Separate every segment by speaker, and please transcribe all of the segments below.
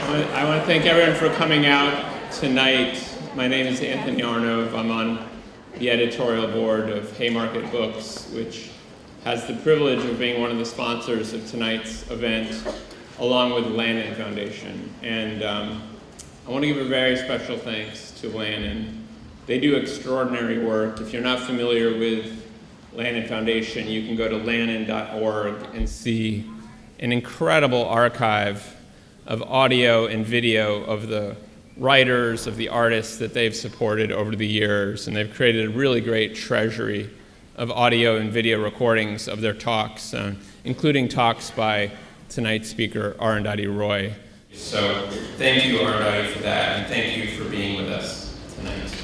Speaker 1: I want to thank everyone for coming out tonight. My name is Anthony Arnove. I'm on the editorial board of Haymarket Books, which has the privilege of being one of the sponsors of tonight's event, along with the Lannan Foundation. And I want to give a very special thanks to Lannan. They do extraordinary work. If you're not familiar with Lannan Foundation, you can go to lannan.org and see an incredible archive of audio and video of the writers, of the artists that they've supported over the years, and they've created a really great treasury of audio and video recordings of their talks, including talks by tonight's speaker, Arundhati Roy. So thank you, Arundhati, for that, and thank you for being with us tonight.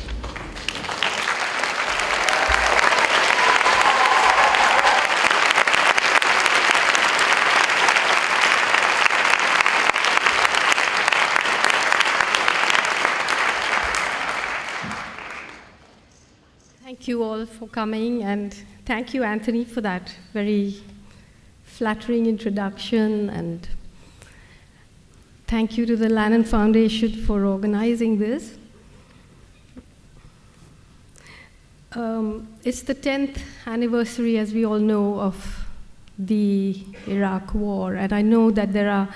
Speaker 2: Thank you all for coming, and thank you, Anthony, for that very flattering introduction, and thank you to the Lannan Foundation for organizing this. It's the 10th anniversary, as we all know, of the Iraq War, and I know that there are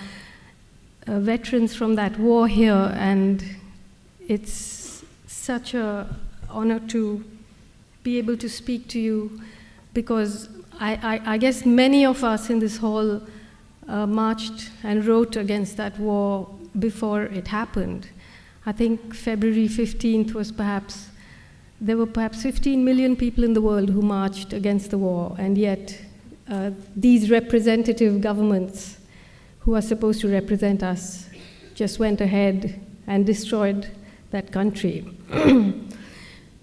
Speaker 2: veterans from that war here, and it's such an honor to be able to speak to you, because I guess many of us in this hall marched and wrote against that war before it happened. I think February 15th was there were perhaps 15 million people in the world who marched against the war, and yet these representative governments who are supposed to represent us just went ahead and destroyed that country.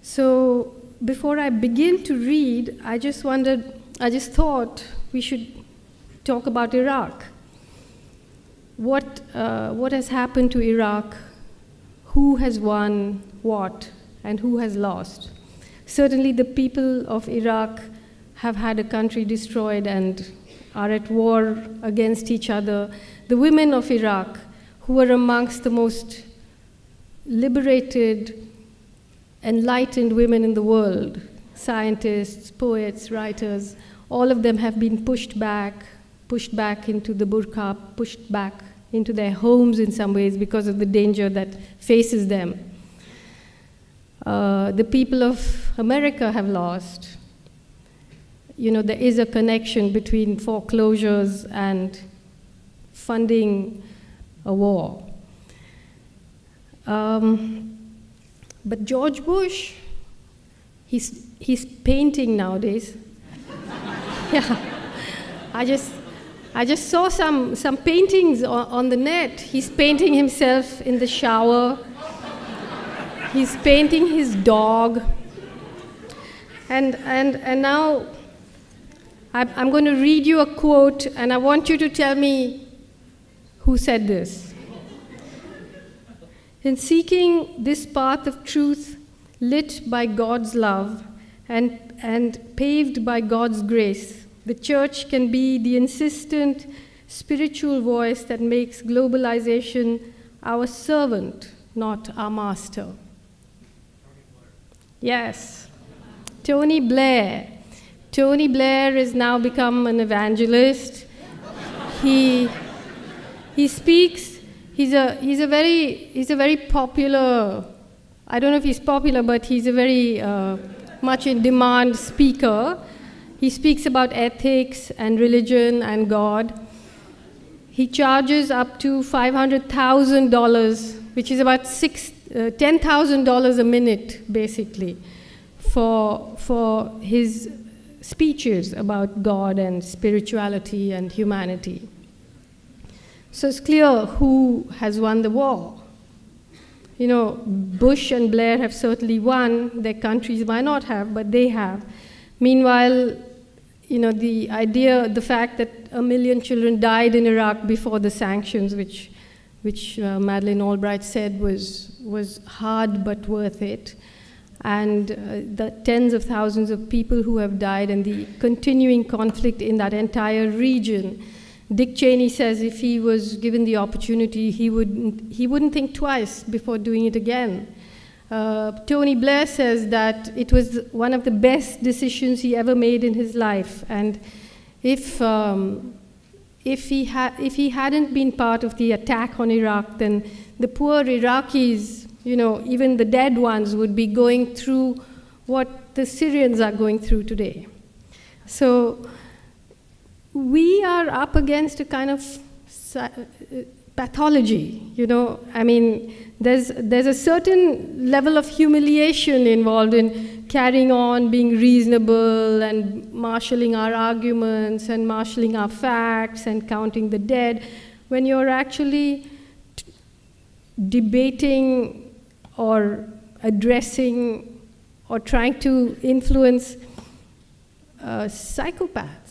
Speaker 2: So before I begin to read, I just thought we should talk about Iraq. What has happened to Iraq? Who has won what, and who has lost? Certainly the people of Iraq have had a country destroyed and are at war against each other. The women of Iraq, who are amongst the most liberated, enlightened women in the world, scientists, poets, writers, all of them have been pushed back into the burqa, pushed back into their homes in some ways because of the danger that faces them. The people of America have lost. You know, there is a connection between foreclosures and funding a war. But George Bush, he's painting nowadays. Yeah, I just saw some paintings on the net. He's painting himself in the shower. He's painting his dog. And now I'm going to read you a quote, and I want you to tell me who said this. In seeking this path of truth, lit by God's love and paved by God's grace, the church can be the insistent spiritual voice that makes globalization our servant, not our master. Yes, Tony Blair. Tony Blair has now become an evangelist. He speaks. He's a very popular, I don't know if he's popular, but he's a very much in demand speaker. He speaks about ethics and religion and God. He charges up to $500,000, which is about $10,000 a minute, basically, for his speeches about God and spirituality and humanity. So it's clear who has won the war. You know, Bush and Blair have certainly won. Their countries might not have, but they have. Meanwhile, you know, the fact that 1 million children died in Iraq before the sanctions, which Madeleine Albright said was hard but worth it, and the tens of thousands of people who have died and the continuing conflict in that entire region Dick Cheney says if he was given the opportunity, he wouldn't think twice before doing it again. Tony Blair says that it was one of the best decisions he ever made in his life, and if he hadn't been part of the attack on Iraq, then the poor Iraqis, even the dead ones, would be going through what the Syrians are going through today. So we are up against a kind of pathology, I mean, there's a certain level of humiliation involved in carrying on, being reasonable and marshalling our arguments and marshalling our facts and counting the dead, when you're actually debating or addressing or trying to influence psychopaths.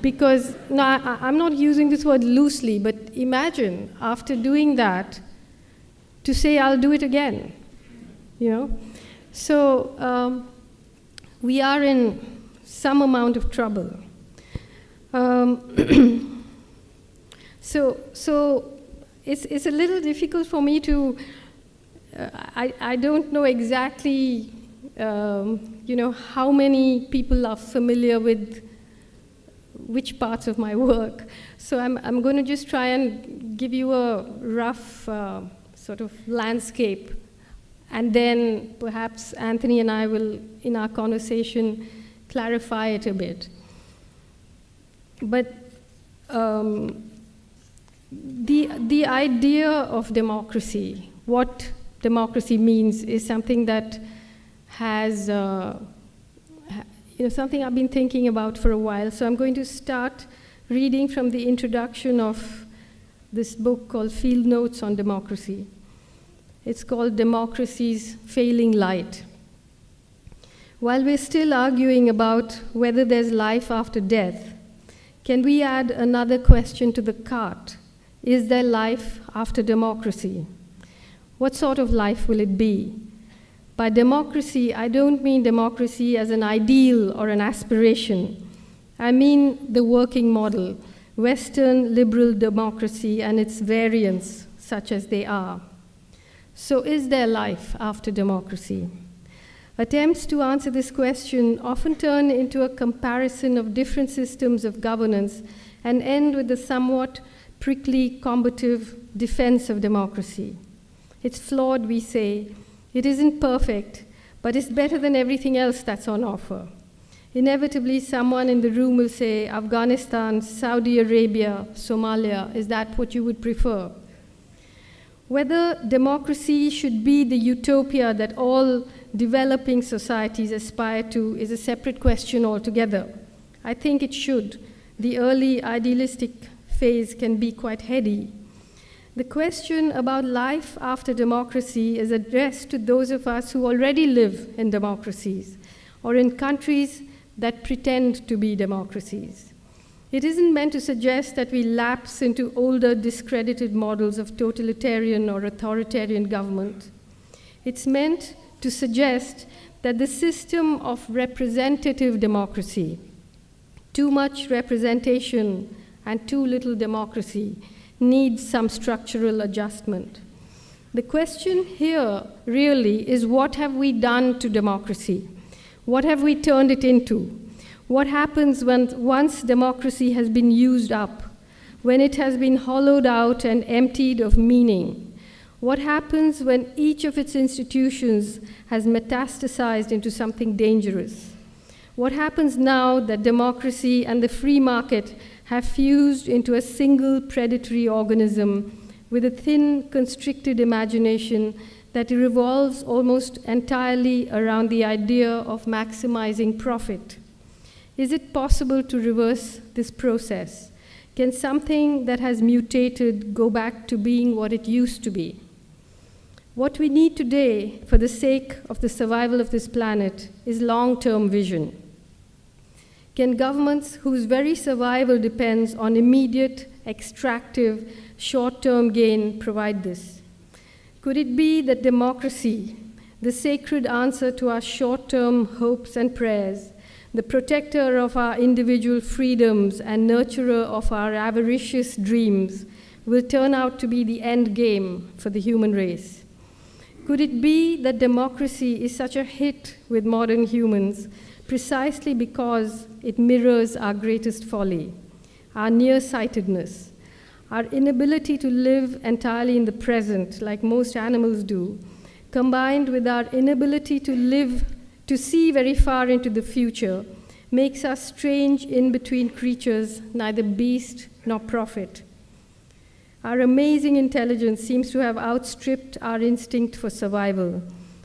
Speaker 2: Because, I'm not using this word loosely, but imagine after doing that, to say, I'll do it again, So we are in some amount of trouble. So it's a little difficult for me to, I don't know exactly, how many people are familiar with which parts of my work. So I'm going to just try and give you a rough sort of landscape, and then perhaps Anthony and I will, in our conversation, clarify it a bit. But the idea of democracy, what democracy means, is something that has something I've been thinking about for a while. So I'm going to start reading from the introduction of this book called Field Notes on Democracy. It's called Democracy's Failing Light. While we're still arguing about whether there's life after death, can we add another question to the cart? Is there life after democracy? What sort of life will it be? By democracy, I don't mean democracy as an ideal or an aspiration. I mean the working model, Western liberal democracy and its variants, such as they are. So is there life after democracy? Attempts to answer this question often turn into a comparison of different systems of governance and end with a somewhat prickly, combative defense of democracy. It's flawed, we say. It isn't perfect, but it's better than everything else that's on offer. Inevitably, someone in the room will say, Afghanistan, Saudi Arabia, Somalia, is that what you would prefer? Whether democracy should be the utopia that all developing societies aspire to is a separate question altogether. I think it should. The early idealistic phase can be quite heady. The question about life after democracy is addressed to those of us who already live in democracies or in countries that pretend to be democracies. It isn't meant to suggest that we lapse into older, discredited models of totalitarian or authoritarian government. It's meant to suggest that the system of representative democracy, too much representation and too little democracy, needs some structural adjustment. The question here really is, what have we done to democracy? What have we turned it into? What happens when once democracy has been used up, when it has been hollowed out and emptied of meaning? What happens when each of its institutions has metastasized into something dangerous? What happens now that democracy and the free market have fused into a single predatory organism with a thin, constricted imagination that revolves almost entirely around the idea of maximizing profit? Is it possible to reverse this process? Can something that has mutated go back to being what it used to be? What we need today, for the sake of the survival of this planet, is long-term vision. Can governments whose very survival depends on immediate, extractive, short-term gain provide this? Could it be that democracy, the sacred answer to our short-term hopes and prayers, the protector of our individual freedoms and nurturer of our avaricious dreams, will turn out to be the end game for the human race? Could it be that democracy is such a hit with modern humans precisely because it mirrors our greatest folly, our nearsightedness, our inability to live entirely in the present like most animals do, combined with our inability to see very far into the future, makes us strange in-between creatures, neither beast nor prophet. Our amazing intelligence seems to have outstripped our instinct for survival.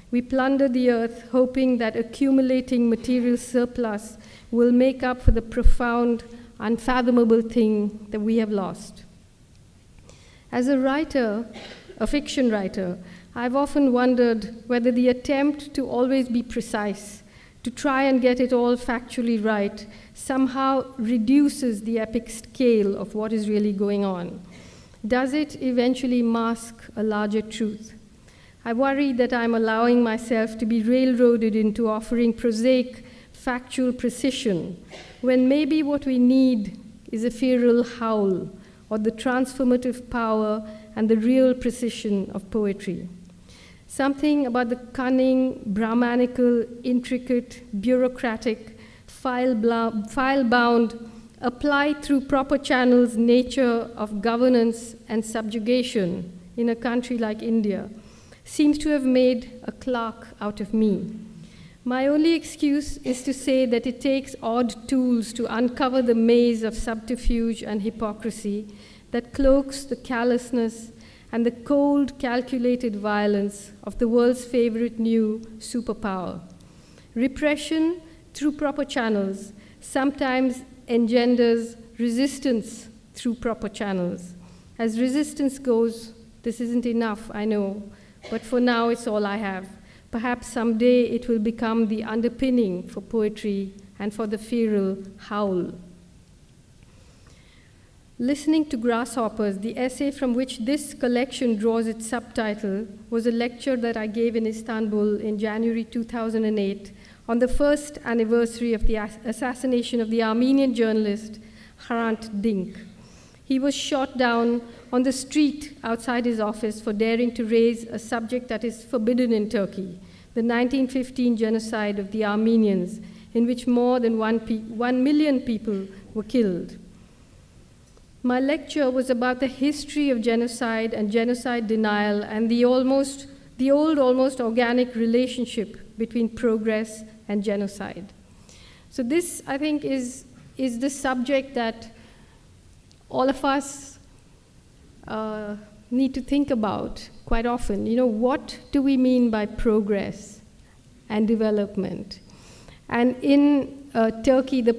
Speaker 2: We plunder the earth, hoping that accumulating material surplus will make up for the profound, unfathomable thing that we have lost. As a writer, a fiction writer, I've often wondered whether the attempt to always be precise, to try and get it all factually right, somehow reduces the epic scale of what is really going on. Does it eventually mask a larger truth? I worry that I'm allowing myself to be railroaded into offering prosaic, factual precision, when maybe what we need is a feral howl, or the transformative power and the real precision of poetry. Something about the cunning, Brahmanical, intricate, bureaucratic, file-bound, applied through proper channels nature of governance and subjugation in a country like India seems to have made a clerk out of me. My only excuse is to say that it takes odd tools to uncover the maze of subterfuge and hypocrisy that cloaks the callousness and the cold, calculated violence of the world's favorite new superpower. Repression, through proper channels, sometimes engenders resistance through proper channels. As resistance goes, this isn't enough, I know, but for now it's all I have. Perhaps someday it will become the underpinning for poetry and for the feral howl. Listening to Grasshoppers, the essay from which this collection draws its subtitle, was a lecture that I gave in Istanbul in January 2008 on the first anniversary of the assassination of the Armenian journalist Hrant Dink. He was shot down on the street outside his office for daring to raise a subject that is forbidden in Turkey, the 1915 genocide of the Armenians, in which more than 1 million people were killed. My lecture was about the history of genocide and genocide denial and the old, almost organic relationship between progress and genocide. So this, I think, is the subject that all of us need to think about quite often. You know, what do we mean by progress and development? And in Turkey, the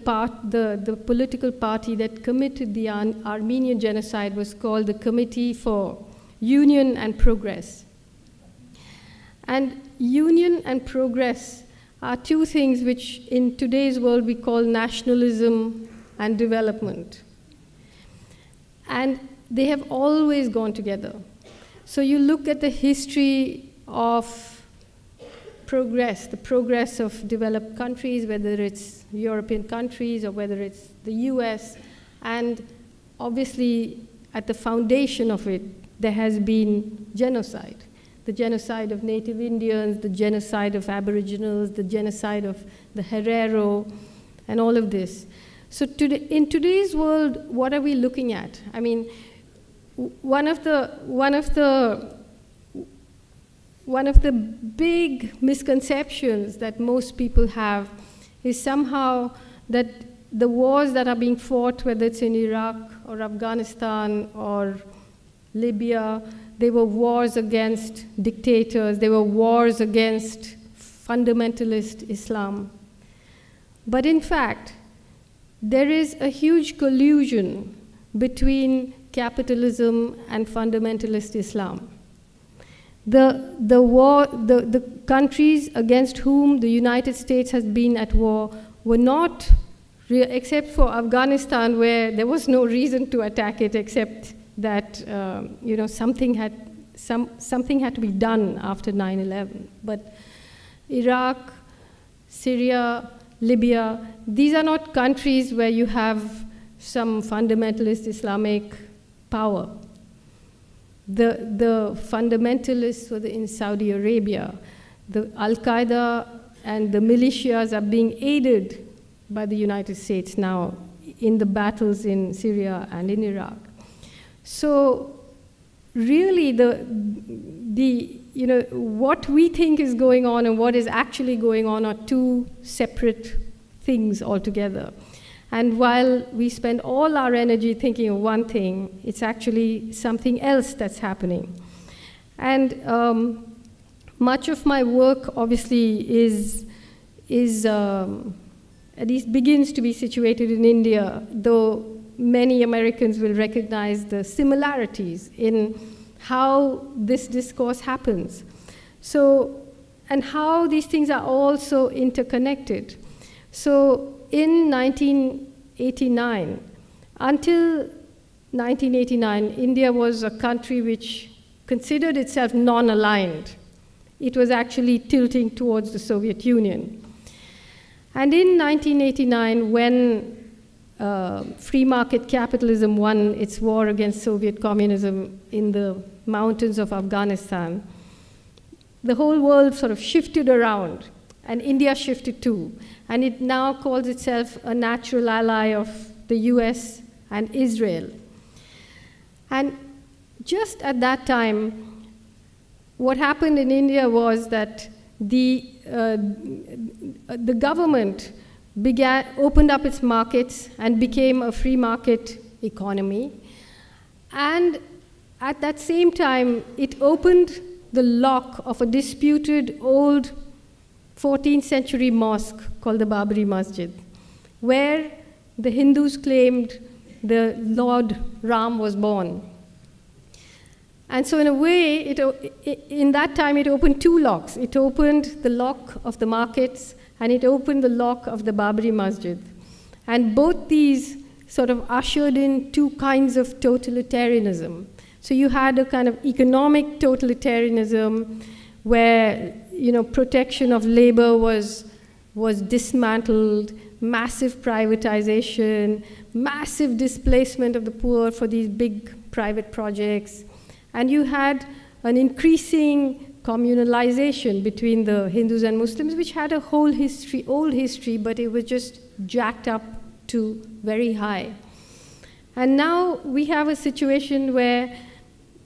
Speaker 2: political party that committed the Armenian genocide was called the Committee for Union and Progress. And union and progress are two things which in today's world we call nationalism and development. And they have always gone together. So you look at the history of progress, the progress of developed countries, whether it's European countries or whether it's the US, and obviously at the foundation of it, there has been genocide. The genocide of native Indians, the genocide of Aboriginals, the genocide of the Herero, and all of this. So in today's world, what are we looking at? I mean, one of the big misconceptions that most people have is somehow that the wars that are being fought, whether it's in Iraq or Afghanistan or Libya, they were wars against dictators, they were wars against fundamentalist Islam. But in fact, there is a huge collusion between capitalism and fundamentalist Islam. The countries against whom the United States has been at war were not, except for Afghanistan, where there was no reason to attack it except that something had to be done after 9/11. But Iraq, Syria, Libya. These are not countries where you have some fundamentalist Islamic power. The fundamentalists were in Saudi Arabia. The Al-Qaeda and the militias are being aided by the United States now in the battles in Syria and in Iraq. So really what we think is going on and what is actually going on are two separate things altogether. And while we spend all our energy thinking of one thing, it's actually something else that's happening. And much of my work, obviously, is at least begins to be situated in India, though many Americans will recognize the similarities in how this discourse happens. So, and how these things are also interconnected. So in 1989, until 1989, India was a country which considered itself non-aligned. It was actually tilting towards the Soviet Union. And in 1989, when free market capitalism won its war against Soviet communism in the mountains of Afghanistan, the whole world sort of shifted around, and India shifted too. And it now calls itself a natural ally of the US and Israel. And just at that time, what happened in India was that the government opened up its markets and became a free market economy. And at that same time, it opened the lock of a disputed old 14th century mosque called the Babri Masjid, where the Hindus claimed the Lord Ram was born. And so in a way, in that time, it opened two locks. It opened the lock of the markets, and it opened the lock of the Babri Masjid. And both these sort of ushered in two kinds of totalitarianism. So you had a kind of economic totalitarianism where, protection of labor was dismantled, massive privatization, massive displacement of the poor for these big private projects. And you had an increasing communalization between the Hindus and Muslims, which had a whole history, old history, but it was just jacked up to very high. And now we have a situation where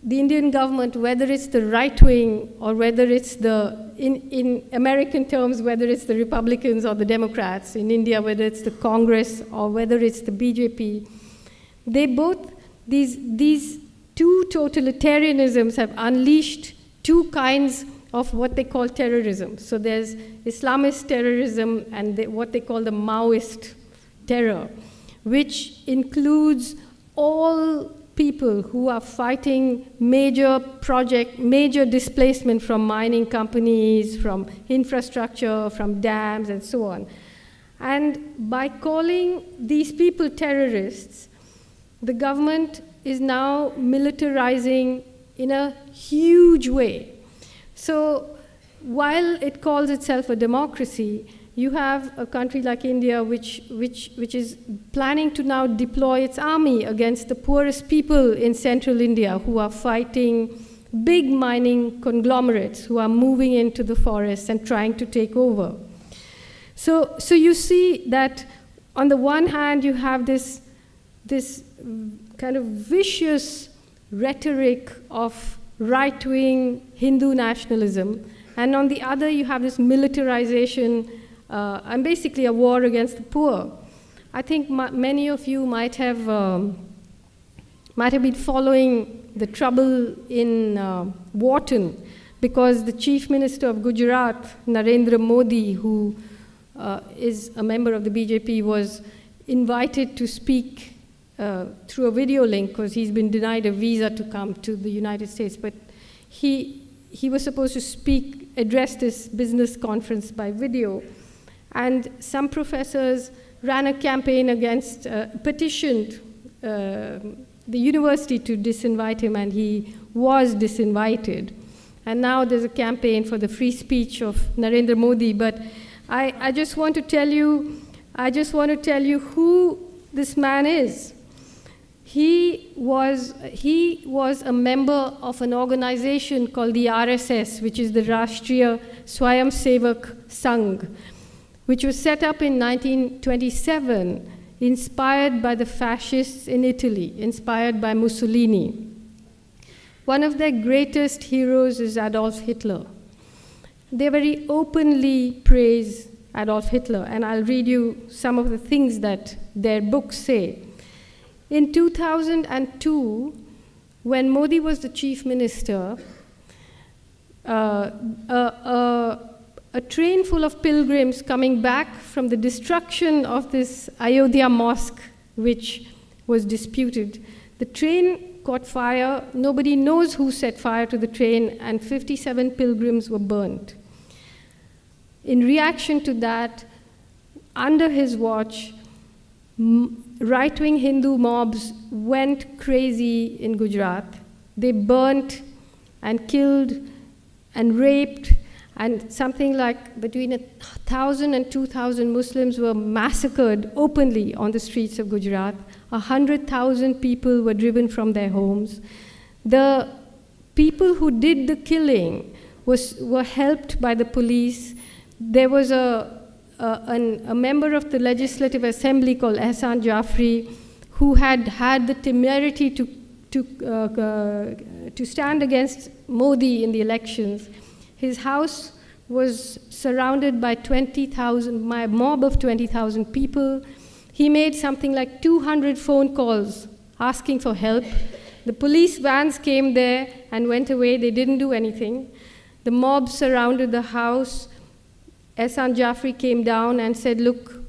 Speaker 2: the Indian government, whether it's the right wing or whether it's in American terms, whether it's the Republicans or the Democrats, in India, whether it's the Congress or whether it's the BJP, they both, these two totalitarianisms have unleashed two kinds of what they call terrorism. So there's Islamist terrorism and what they call the Maoist terror, which includes all people who are fighting major displacement from mining companies, from infrastructure, from dams, and so on. And by calling these people terrorists, the government is now militarizing in a huge way. So while it calls itself a democracy, you have a country like India which is planning to now deploy its army against the poorest people in central India who are fighting big mining conglomerates who are moving into the forests and trying to take over. So you see that on the one hand you have this kind of vicious rhetoric of right-wing Hindu nationalism, and on the other you have this militarization and basically a war against the poor. I think many of you might have been following the trouble in Wharton, because the Chief Minister of Gujarat, Narendra Modi, who is a member of the BJP, was invited to speak through a video link because he's been denied a visa to come to the United States. But he was supposed to address this business conference by video. And some professors ran a campaign against, petitioned the university to disinvite him, and he was disinvited. And now there's a campaign for the free speech of Narendra Modi. But I just want to tell you who this man is. He was a member of an organization called the RSS, which is the Rashtriya Swayamsevak Sangh, which was set up in 1927, inspired by the fascists in Italy, inspired by Mussolini. One of their greatest heroes is Adolf Hitler. They very openly praise Adolf Hitler, and I'll read you some of the things that their books say. In 2002, when Modi was the chief minister, a train full of pilgrims coming back from the destruction of this Ayodhya mosque, which was disputed, the train caught fire. Nobody knows who set fire to the train, and 57 pilgrims were burnt. In reaction to that, under his watch, right-wing Hindu mobs went crazy in Gujarat. They burnt and killed and raped, and something like between 1,000 and 2,000 Muslims were massacred openly on the streets of Gujarat. 100,000 people were driven from their homes. The people who did the killing were helped by the police. There was a member of the Legislative Assembly called Ehsan Jafri, who had the temerity to stand against Modi in the elections. His house was surrounded by a mob of 20,000 people. He made something like 200 phone calls asking for help. The police vans came there and went away. They didn't do anything. The mob surrounded the house. Ehsan Jafri came down and said, look,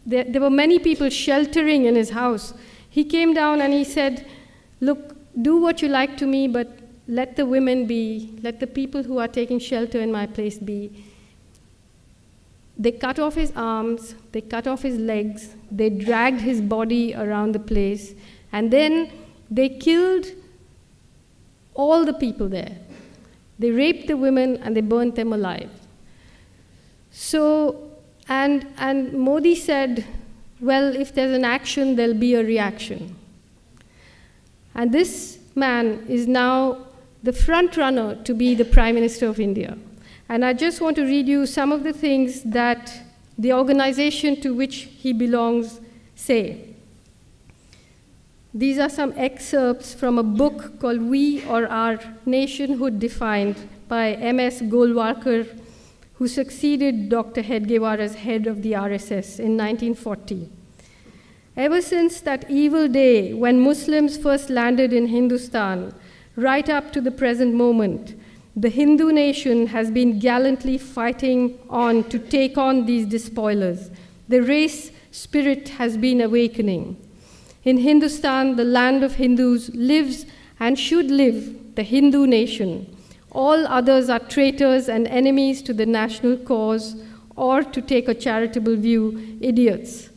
Speaker 2: there were many people sheltering in his house. He came down and he said, look, do what you like to me, but let the women be, let the people who are taking shelter in my place be. They cut off his arms, they cut off his legs, they dragged his body around the place, and then they killed all the people there. They raped the women and they burnt them alive. So, and Modi said, well, if there's an action, there'll be a reaction. And this man is now the front runner to be the Prime Minister of India. And I just want to read you some of the things that the organization to which he belongs say. These are some excerpts from a book called We or Our Nationhood Defined by M.S. Golwalkar, who succeeded Dr. Hedgewar as head of the RSS in 1940. Ever since that evil day when Muslims first landed in Hindustan, right up to the present moment, the Hindu nation has been gallantly fighting on to take on these despoilers. The race spirit has been awakening. In Hindustan, the land of Hindus, lives and should live the Hindu nation. All others are traitors and enemies to the national cause, or, to take a charitable view, idiots.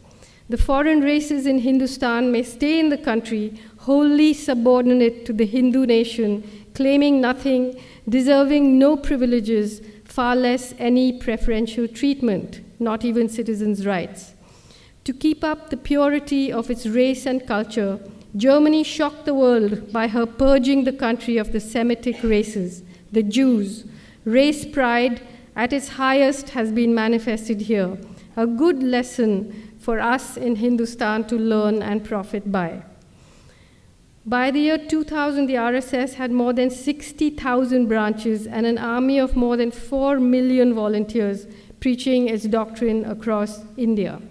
Speaker 2: The foreign races in Hindustan may stay in the country, wholly subordinate to the Hindu nation, claiming nothing, deserving no privileges, far less any preferential treatment, not even citizens' rights. To keep up the purity of its race and culture, Germany shocked the world by her purging the country of the Semitic races, the Jews. Race pride at its highest has been manifested here, a good lesson for us in Hindustan to learn and profit by. By the year 2000, the RSS had more than 60,000 branches and an army of more than 4 million volunteers preaching its doctrine across India.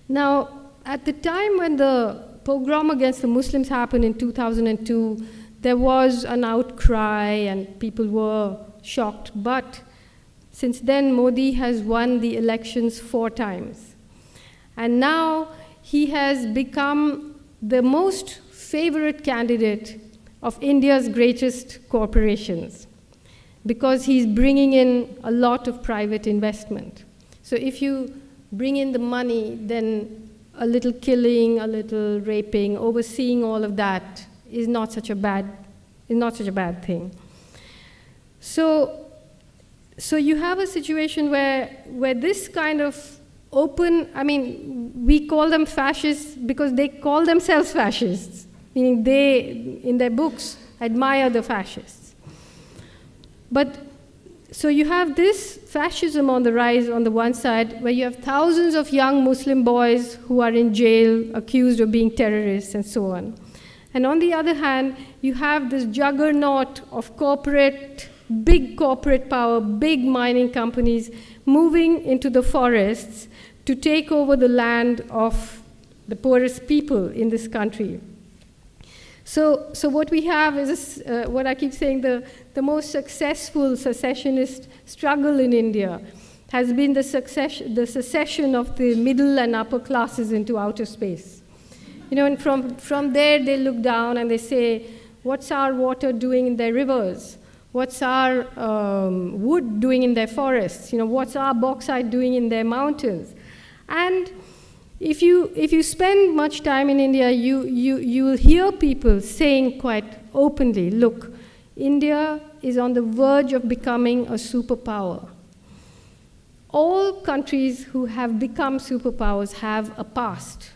Speaker 2: Now, at the time when the pogrom against the Muslims happened in 2002, there was an outcry and people were shocked. But since then, Modi has won the elections 4 times. And now he has become the most favorite candidate of India's greatest corporations because he's bringing in a lot of private investment. So if you bring in the money, then a little killing, a little raping, overseeing all of that is not such a bad thing. So so you have a situation where this kind of open, I mean, we call them fascists because they call themselves fascists, meaning they, in their books, admire the fascists. But so you have this fascism on the rise on the one side, where you have thousands of young Muslim boys who are in jail, accused of being terrorists and so on. And on the other hand, you have this juggernaut of big corporate power, big mining companies moving into the forests to take over the land of the poorest people in this country. So what we have is, what I keep saying, the most successful secessionist struggle in India has been the secession of the middle and upper classes into outer space. You know, and from there they look down and they say, what's our water doing in their rivers? What's our wood doing in their forests? You know, what's our bauxite doing in their mountains? And if you spend much time in India, you will hear people saying quite openly, look, India is on the verge of becoming a superpower. All countries who have become superpowers have a past.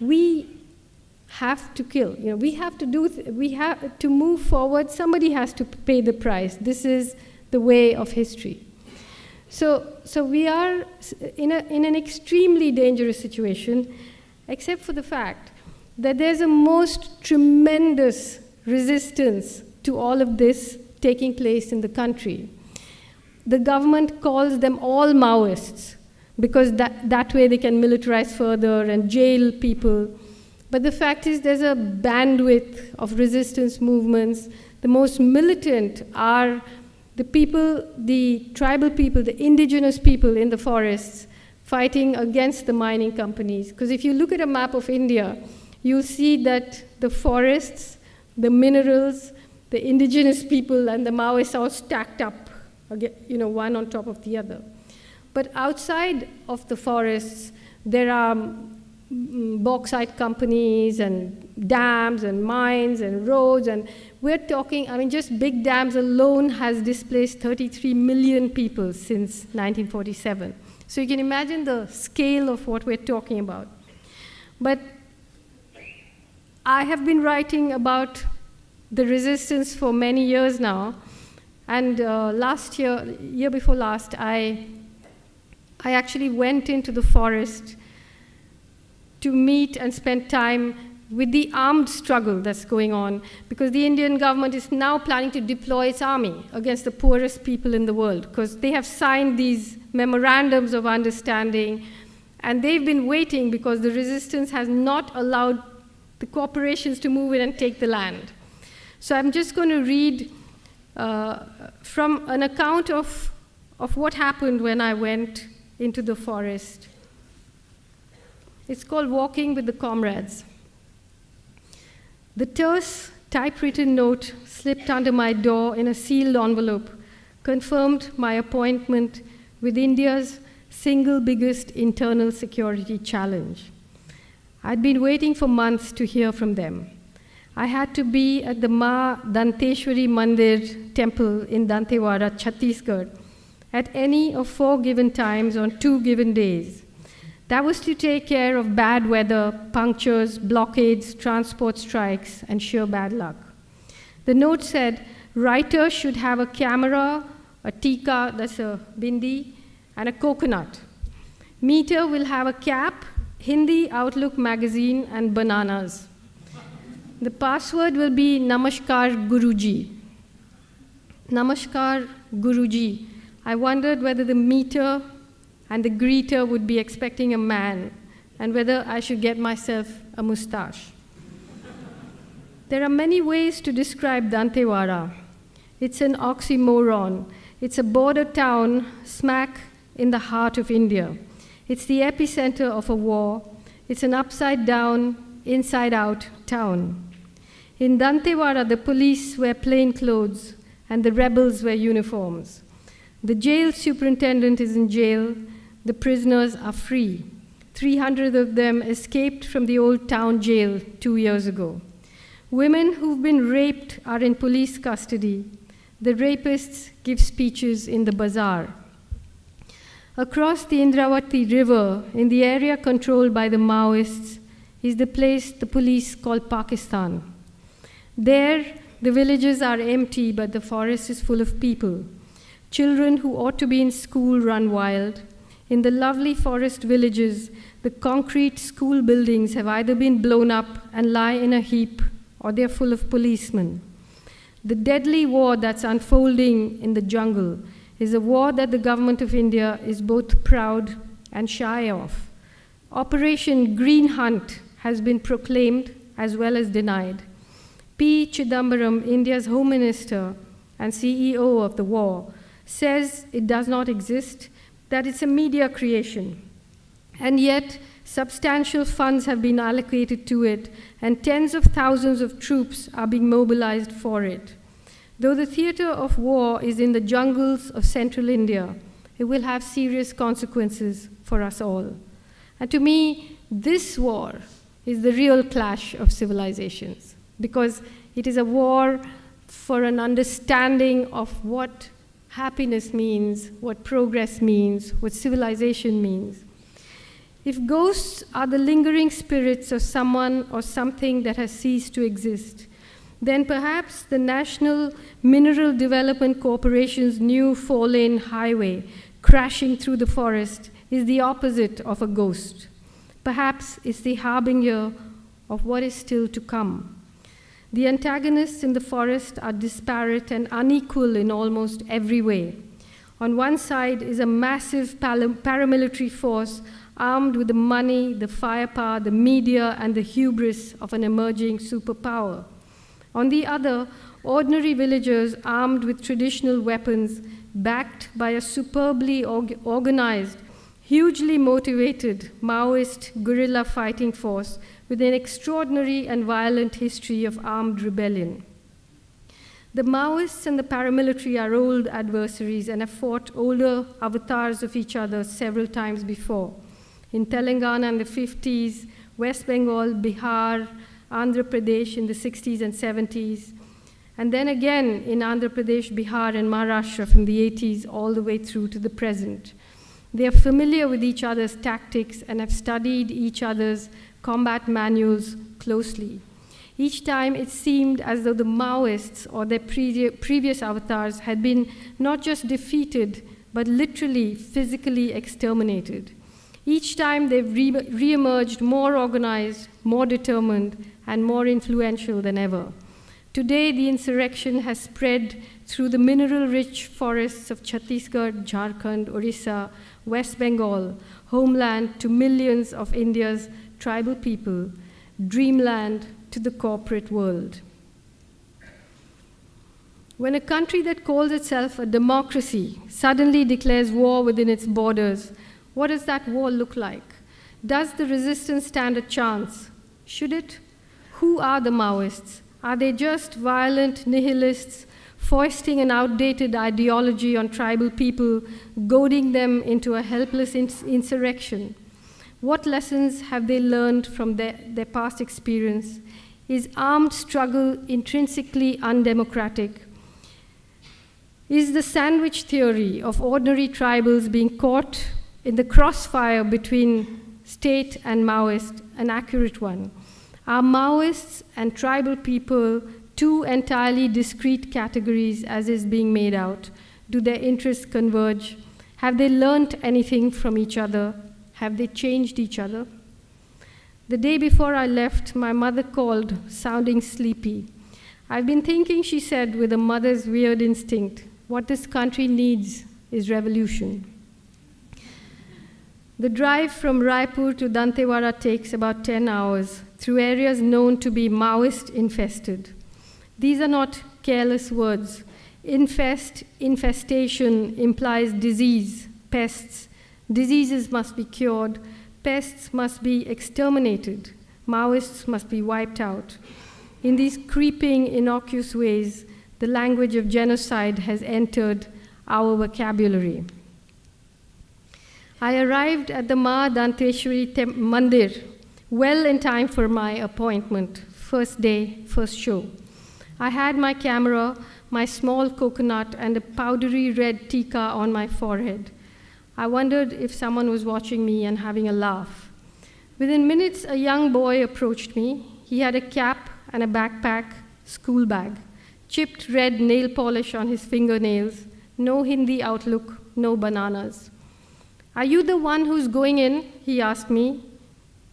Speaker 2: We have to kill. You know, we have to move forward. Somebody has to pay the price. This is the way of history. So we are in an extremely dangerous situation, except for the fact that there's a most tremendous resistance to all of this taking place in the country. The government calls them all Maoists because that way they can militarize further and jail people. But the fact is there's a bandwidth of resistance movements. The most militant are the people, the tribal people, the indigenous people in the forests fighting against the mining companies. Because if you look at a map of India, you'll see that the forests, the minerals, the indigenous people, and the Maoists are all stacked up, you know, one on top of the other. But outside of the forests, there are bauxite companies and dams and mines and roads, and we're talking, I mean, just big dams alone has displaced 33 million people since 1947. So you can imagine the scale of what we're talking about. But I have been writing about the resistance for many years now, and last year before last, I actually went into the forest to meet and spend time with the armed struggle that's going on, because the Indian government is now planning to deploy its army against the poorest people in the world, because they have signed these memorandums of understanding, and they've been waiting because the resistance has not allowed the corporations to move in and take the land. So I'm just going to read from an account of what happened when I went into the forest. It's called Walking with the Comrades. The terse, typewritten note slipped under my door in a sealed envelope confirmed my appointment with India's single biggest internal security challenge. I'd been waiting for months to hear from them. I had to be at the Ma Danteshwari Mandir temple in Dantewada, Chhattisgarh, at any of 4 given times on 2 given days. That was to take care of bad weather, punctures, blockades, transport strikes, and sheer bad luck. The note said, writers should have a camera, a tika, that's a bindi, and a coconut. Meter will have a cap, Hindi Outlook magazine, and bananas. The password will be Namaskar Guruji. Namaskar Guruji. I wondered whether the meter and the greeter would be expecting a man, and whether I should get myself a mustache. There are many ways to describe Dantewada. It's an oxymoron. It's a border town smack in the heart of India. It's the epicenter of a war. It's an upside-down, inside-out town. In Dantewada, the police wear plain clothes, and the rebels wear uniforms. The jail superintendent is in jail. The prisoners are free. 300 of them escaped from the old town jail 2 years ago. Women who've been raped are in police custody. The rapists give speeches in the bazaar. Across the Indravati River, in the area controlled by the Maoists, is the place the police call Pakistan. There, the villages are empty, but the forest is full of people. Children who ought to be in school run wild. In the lovely forest villages, the concrete school buildings have either been blown up and lie in a heap, or they're full of policemen. The deadly war that's unfolding in the jungle is a war that the government of India is both proud and shy of. Operation Green Hunt has been proclaimed as well as denied. P. Chidambaram, India's Home Minister and CEO of the war, says it does not exist, that it's a media creation. And yet, substantial funds have been allocated to it, and tens of thousands of troops are being mobilized for it. Though the theater of war is in the jungles of central India, it will have serious consequences for us all. And to me, this war is the real clash of civilizations, because it is a war for an understanding of what happiness means, what progress means, what civilization means. If ghosts are the lingering spirits of someone or something that has ceased to exist, then perhaps the National Mineral Development Corporation's new four-lane highway crashing through the forest is the opposite of a ghost. Perhaps it's the harbinger of what is still to come. The antagonists in the forest are disparate and unequal in almost every way. On one side is a massive paramilitary force armed with the money, the firepower, the media, and the hubris of an emerging superpower. On the other, ordinary villagers armed with traditional weapons, backed by a superbly organized, hugely motivated Maoist guerrilla fighting force with an extraordinary and violent history of armed rebellion. The Maoists and the paramilitary are old adversaries and have fought older avatars of each other several times before. In Telangana in the 50s, West Bengal, Bihar, Andhra Pradesh in the 60s and 70s, and then again in Andhra Pradesh, Bihar, and Maharashtra from the 80s all the way through to the present. They are familiar with each other's tactics and have studied each other's combat manuals closely. Each time it seemed as though the Maoists or their previous avatars had been not just defeated, but literally, physically exterminated. Each time they've re-emerged more organized, more determined, and more influential than ever. Today, the insurrection has spread through the mineral-rich forests of Chhattisgarh, Jharkhand, Orissa, West Bengal, homeland to millions of India's tribal people, dreamland to the corporate world. When a country that calls itself a democracy suddenly declares war within its borders, what does that war look like? Does the resistance stand a chance? Should it? Who are the Maoists? Are they just violent nihilists foisting an outdated ideology on tribal people, goading them into a helpless insurrection? What lessons have they learned from their past experience? Is armed struggle intrinsically undemocratic? Is the sandwich theory of ordinary tribals being caught in the crossfire between state and Maoist an accurate one? Are Maoists and tribal people two entirely discrete categories as is being made out? Do their interests converge? Have they learnt anything from each other? Have they changed each other? The day before I left, my mother called, sounding sleepy. I've been thinking, she said, with a mother's weird instinct, what this country needs is revolution. The drive from Raipur to Dantewada takes about 10 hours through areas known to be Maoist infested. These are not careless words. Infestation implies disease, pests. Diseases must be cured. Pests must be exterminated. Maoists must be wiped out. In these creeping, innocuous ways, the language of genocide has entered our vocabulary. I arrived at the Ma Danteshwari Mandir well in time for my appointment, first day, first show. I had my camera, my small coconut, and a powdery red tika on my forehead. I wondered if someone was watching me and having a laugh. Within minutes, a young boy approached me. He had a cap and a backpack, school bag, chipped red nail polish on his fingernails, no Hindi outlook, no bananas. Are you the one who's going in? He asked me.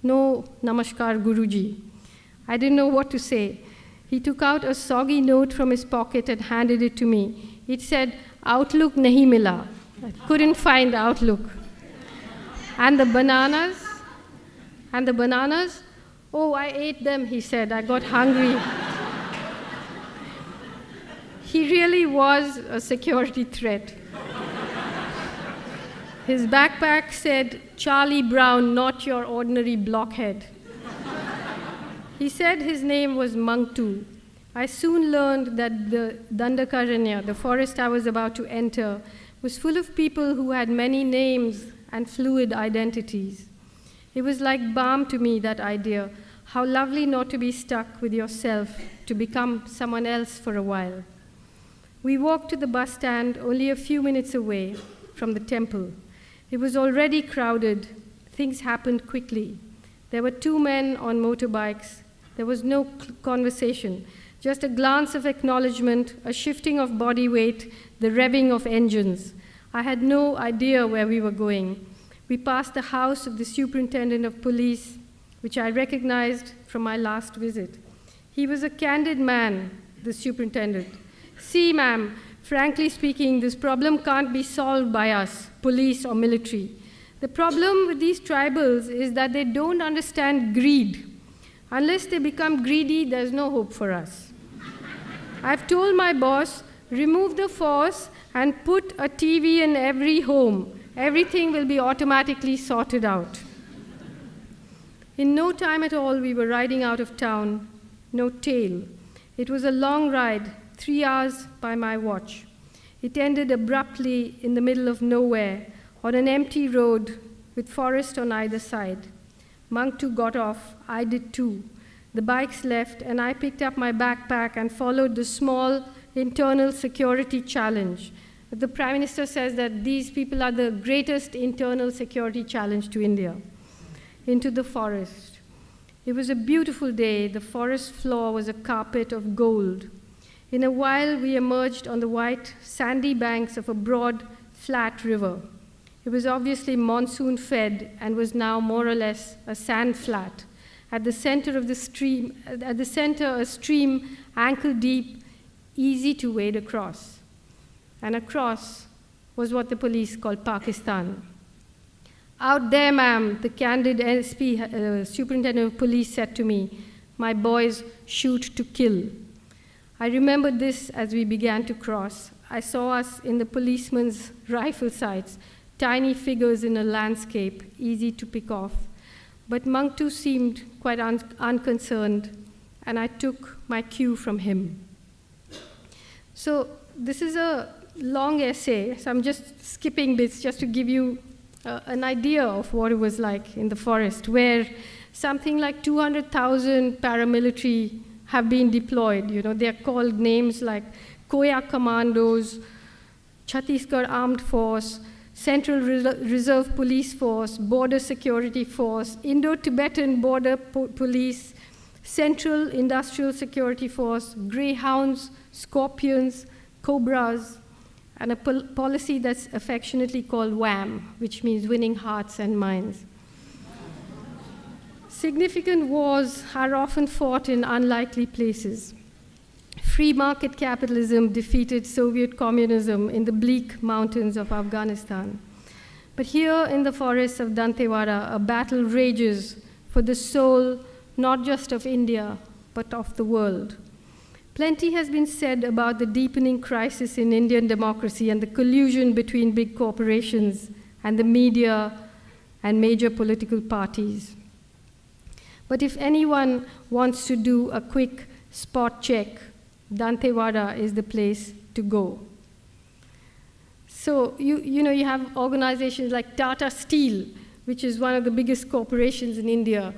Speaker 2: No, namaskar, Guruji. I didn't know what to say. He took out a soggy note from his pocket and handed it to me. It said, Outlook nahi mila. I couldn't find Outlook. And the bananas? And the bananas? Oh, I ate them, he said. I got hungry. He really was a security threat. His backpack said, Charlie Brown, not your ordinary blockhead. He said his name was Mangtu. I soon learned that the Dandakaranya, the forest I was about to enter, was full of people who had many names and fluid identities. It was like balm to me, that idea. How lovely not to be stuck with yourself, to become someone else for a while. We walked to the bus stand only a few minutes away from the temple. It was already crowded. Things happened quickly. There were two men on motorbikes. There was no conversation, just a glance of acknowledgement, a shifting of body weight, the revving of engines. I had no idea where we were going. We passed the house of the superintendent of police, which I recognized from my last visit. He was a candid man, the superintendent. See, ma'am, frankly speaking, this problem can't be solved by us, police or military. The problem with these tribals is that they don't understand greed. Unless they become greedy, there's no hope for us. I've told my boss, remove the force and put a TV in every home. Everything will be automatically sorted out. In no time at all, we were riding out of town, no tail. It was a long ride, 3 hours by my watch. It ended abruptly in the middle of nowhere, on an empty road with forest on either side. Mangtu got off, I did too. The bikes left, and I picked up my backpack and followed the small internal security challenge. The Prime Minister says that these people are the greatest internal security challenge to India, into the forest. It was a beautiful day. The forest floor was a carpet of gold. In a while, we emerged on the white, sandy banks of a broad, flat river. It was obviously monsoon-fed and was now more or less a sand flat. At the center of the stream, a stream ankle-deep, easy to wade across. And across was what the police called Pakistan. Out there, ma'am, the candid SP, superintendent of police said to me, my boys shoot to kill. I remembered this as we began to cross. I saw us in the policeman's rifle sights, tiny figures in a landscape, easy to pick off. But Mangtu seemed quite unconcerned, and I took my cue from him. So this is a long essay, so I'm just skipping bits just to give you an idea of what it was like in the forest, where something like 200,000 paramilitary have been deployed. You know, they're called names like Koya Commandos, Chhattisgarh Armed Force, Central Reserve Police Force, Border Security Force, Indo-Tibetan Border Police, Central Industrial Security Force, Greyhounds, Scorpions, Cobras, and a policy that's affectionately called WHAM, which means winning hearts and minds. Significant wars are often fought in unlikely places. Free market capitalism defeated Soviet communism in the bleak mountains of Afghanistan. But here in the forests of Dantewada, a battle rages for the soul not just of India, but of the world. Plenty has been said about the deepening crisis in Indian democracy and the collusion between big corporations and the media and major political parties. But if anyone wants to do a quick spot check, Dantewada is the place to go. So you have organizations like Tata Steel, which is one of the biggest corporations in India,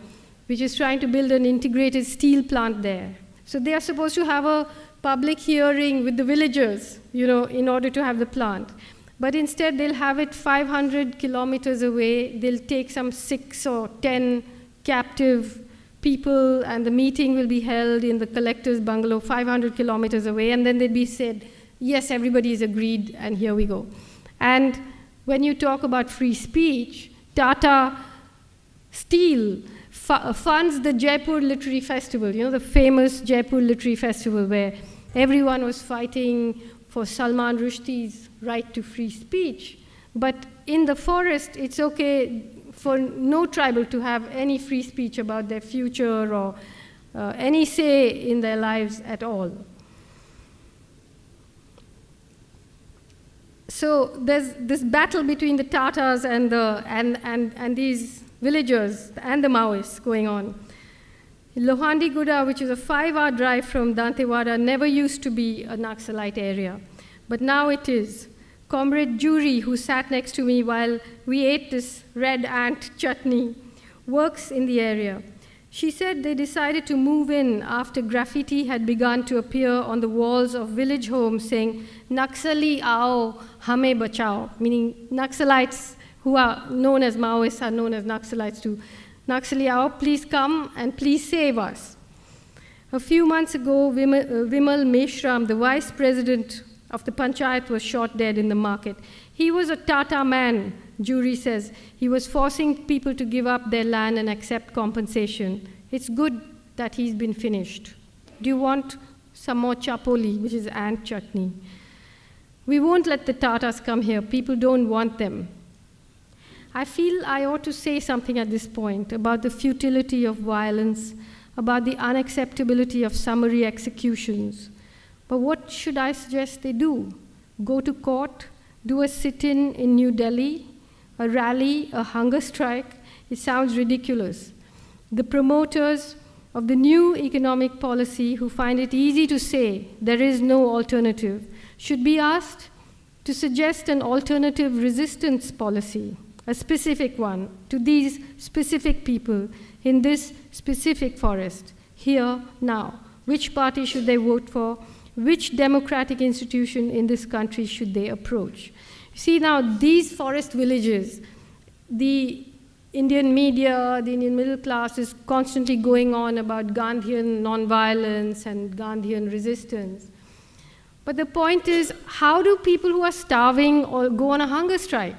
Speaker 2: which is trying to build an integrated steel plant there. So they are supposed to have a public hearing with the villagers, in order to have the plant. But instead, they'll have it 500 kilometers away. They'll take some 6 or 10 captive people, and the meeting will be held in the collector's bungalow 500 kilometers away, and then they'd be said, yes, everybody's agreed, and here we go. And when you talk about free speech, Tata Steel funds the Jaipur Literary Festival, the famous Jaipur Literary Festival where everyone was fighting for Salman Rushdie's right to free speech. But in the forest, it's okay for no tribal to have any free speech about their future or any say in their lives at all. So there's this battle between the Tatars and these villagers and the Maoists going on. Lohandiguda, which is a 5-hour drive from Dantewada, never used to be a Naxalite area, but now it is. Comrade Jury, who sat next to me while we ate this red ant chutney, works in the area. She said they decided to move in after graffiti had begun to appear on the walls of village homes saying, Naxali aao, hame bachao, meaning Naxalites who are known as Maoists are known as Naxalites too. Naxali aao, please come and please save us. A few months ago, Vimal Meshram, the vice president of the panchayat, was shot dead in the market. He was a Tata man, Jury says. He was forcing people to give up their land and accept compensation. It's good that he's been finished. Do you want some more chapoli, which is ant chutney? We won't let the Tatars come here. People don't want them. I feel I ought to say something at this point about the futility of violence, about the unacceptability of summary executions. But what should I suggest they do? Go to court, do a sit-in in New Delhi, a rally, a hunger strike? It sounds ridiculous. The promoters of the new economic policy, who find it easy to say there is no alternative, should be asked to suggest an alternative resistance policy, a specific one, to these specific people in this specific forest, here, now. Which party should they vote for? Which democratic institution in this country should they approach? See now, these forest villages, the Indian media, the Indian middle class is constantly going on about Gandhian nonviolence and Gandhian resistance. But the point is, how do people who are starving or go on a hunger strike?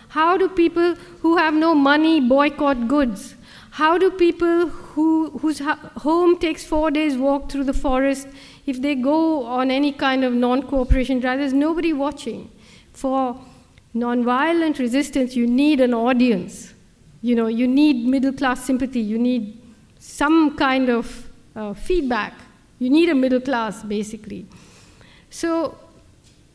Speaker 2: How do people who have no money boycott goods? How do people whose home takes 4 days walk through the forest, if they go on any kind of non-cooperation drive, there's nobody watching. For nonviolent resistance, you need an audience. You need middle-class sympathy. You need some kind of feedback. You need a middle class, basically. So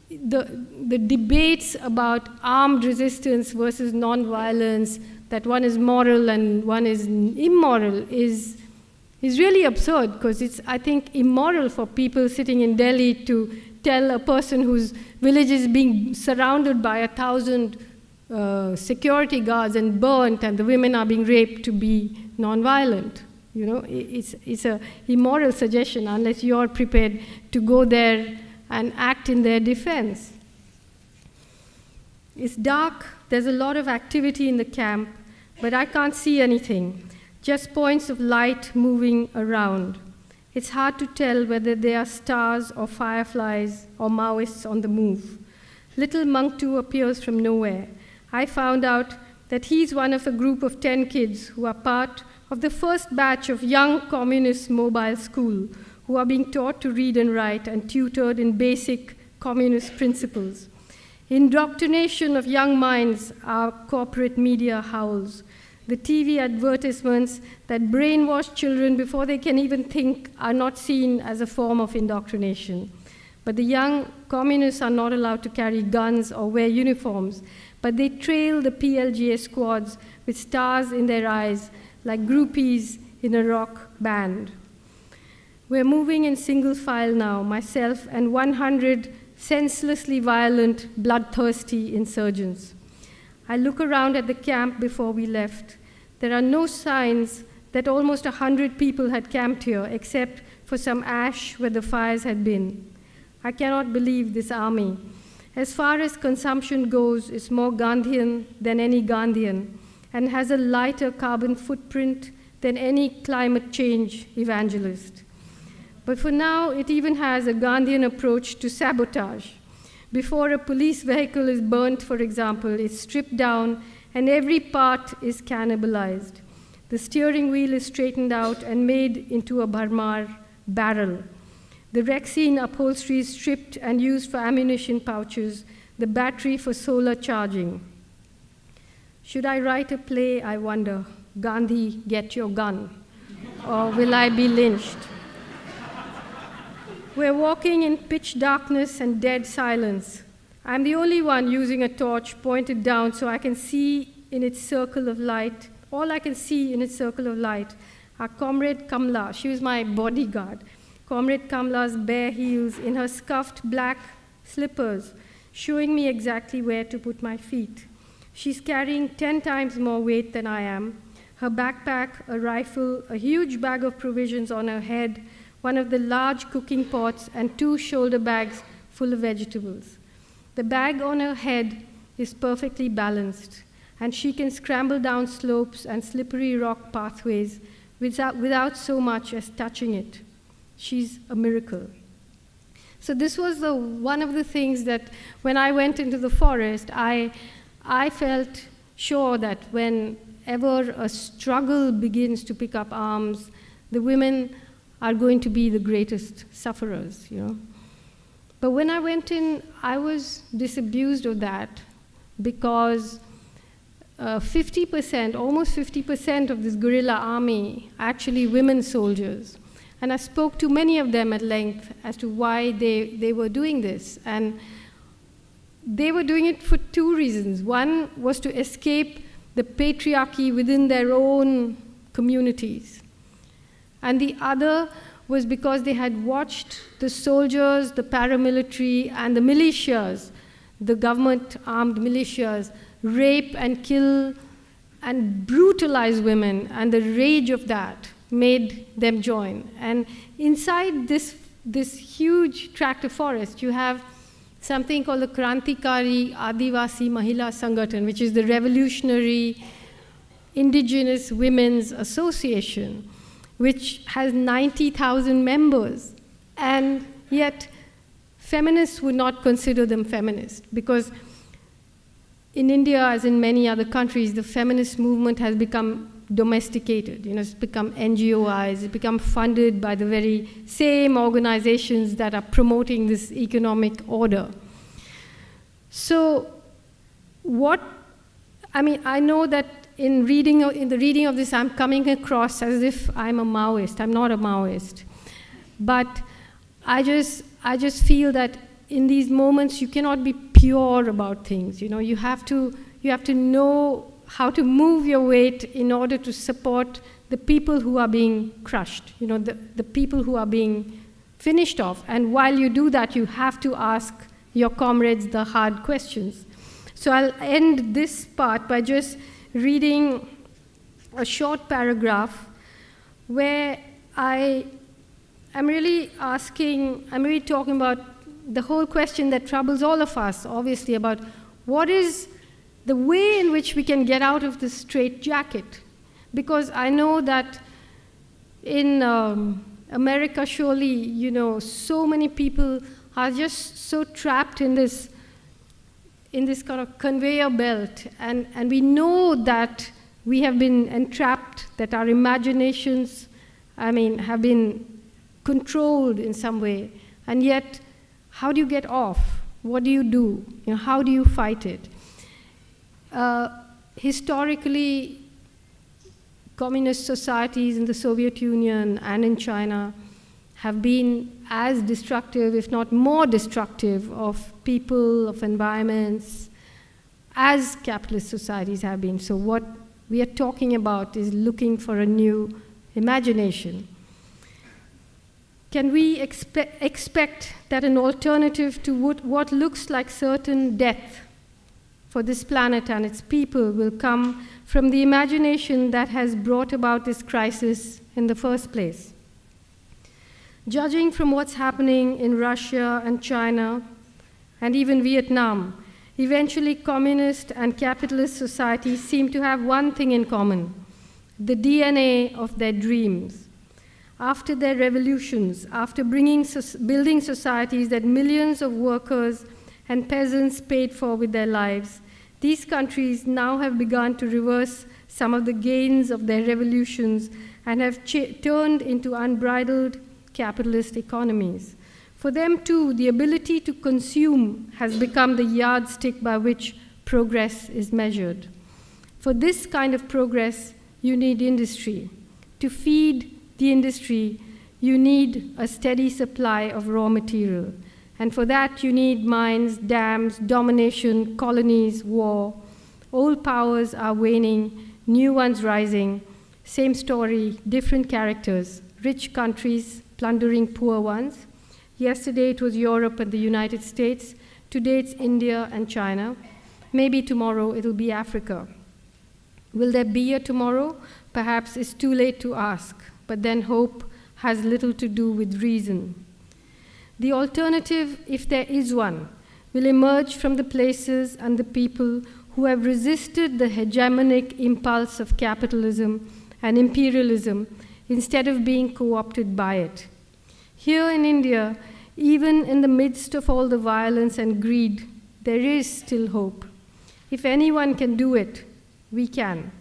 Speaker 2: the debates about armed resistance versus nonviolence, that one is moral and one is immoral, is really absurd, because it's, I think, immoral for people sitting in Delhi to tell a person whose village is being surrounded by 1,000 security guards and burnt, and the women are being raped, to be nonviolent. It's an immoral suggestion unless you're prepared to go there and act in their defense. It's dark, there's a lot of activity in the camp, but I can't see anything, just points of light moving around. It's hard to tell whether they are stars or fireflies or Maoists on the move. Little Mangtu appears from nowhere. I found out that he's one of a group of 10 kids who are part of the first batch of young communist mobile school, who are being taught to read and write and tutored in basic communist principles. Indoctrination of young minds, our corporate media howls. The TV advertisements that brainwash children before they can even think are not seen as a form of indoctrination. But the young communists are not allowed to carry guns or wear uniforms, but they trail the PLGA squads with stars in their eyes like groupies in a rock band. We're moving in single file now, myself and 100 senselessly violent, bloodthirsty insurgents. I look around at the camp before we left. There are no signs that almost 100 people had camped here, except for some ash where the fires had been. I cannot believe this army. As far as consumption goes, is more Gandhian than any Gandhian and has a lighter carbon footprint than any climate change evangelist. But for now, it even has a Gandhian approach to sabotage. Before a police vehicle is burnt, for example, it's stripped down and every part is cannibalized. The steering wheel is straightened out and made into a Bharmar barrel. The Rexine upholstery is stripped and used for ammunition pouches, the battery for solar charging. Should I write a play, I wonder, Gandhi, get your gun, or will I be lynched? We're walking in pitch darkness and dead silence. I'm the only one using a torch pointed down so I can see in its circle of light, all I can see in its circle of light, our comrade Kamla. She was my bodyguard. Comrade Kamla's bare heels in her scuffed black slippers, showing me exactly where to put my feet. She's carrying 10 times more weight than I am. Her backpack, a rifle, a huge bag of provisions on her head, one of the large cooking pots, and 2 shoulder bags full of vegetables. The bag on her head is perfectly balanced, and she can scramble down slopes and slippery rock pathways without so much as touching it. She's a miracle. So this was one of the things that when I went into the forest, I felt sure that whenever a struggle begins to pick up arms, the women are going to be the greatest sufferers, But when I went in, I was disabused of that because 50%, almost 50% of this guerrilla army are actually women soldiers. And I spoke to many of them at length as to why they were doing this. And they were doing it for 2 reasons. One was to escape the patriarchy within their own communities. And the other was because they had watched the soldiers, the paramilitary, and the militias, the government armed militias, rape and kill and brutalize women, and the rage of that made them join. And inside this huge tract of forest, you have something called the Krantikari Adivasi Mahila Sangathan, which is the Revolutionary Indigenous Women's Association, which has 90,000 members. And yet, feminists would not consider them feminist because in India, as in many other countries, the feminist movement has become domesticated. It's become NGOized, it's become funded by the very same organizations that are promoting this economic order. So I know that in the reading of this, I'm coming across as if I'm a Maoist. I'm not a Maoist. But I just feel that in these moments, you cannot be pure about things. You have to know how to move your weight in order to support the people who are being crushed, the people who are being finished off. And while you do that, you have to ask your comrades the hard questions. So I'll end this part by just reading a short paragraph where I'm really talking about the whole question that troubles all of us, obviously, about what is the way in which we can get out of this straitjacket. Because I know that in America, surely, so many people are just so trapped in this kind of conveyor belt. And we know that we have been entrapped, that our imaginations, have been controlled in some way. And yet, how do you get off? What do you do? How do you fight it? Historically, communist societies in the Soviet Union and in China have been as destructive, if not more destructive, of people, of environments, as capitalist societies have been. So what we are talking about is looking for a new imagination. Can we expect that an alternative to what looks like certain death for this planet and its people will come from the imagination that has brought about this crisis in the first place? Judging from what's happening in Russia and China and even Vietnam, eventually communist and capitalist societies seem to have one thing in common: the DNA of their dreams. After their revolutions, after building societies that millions of workers and peasants paid for with their lives, these countries now have begun to reverse some of the gains of their revolutions and have turned into unbridled capitalist economies. For them too, the ability to consume has become the yardstick by which progress is measured. For this kind of progress, you need industry. To feed the industry, you need a steady supply of raw material. And for that, you need mines, dams, domination, colonies, war. Old powers are waning, new ones rising. Same story, different characters. Rich countries plundering poor ones. Yesterday it was Europe and the United States. Today it's India and China. Maybe tomorrow it'll be Africa. Will there be a tomorrow? Perhaps it's too late to ask, but then hope has little to do with reason. The alternative, if there is one, will emerge from the places and the people who have resisted the hegemonic impulse of capitalism and imperialism instead of being co-opted by it. Here in India, even in the midst of all the violence and greed, there is still hope. If anyone can do it, we can.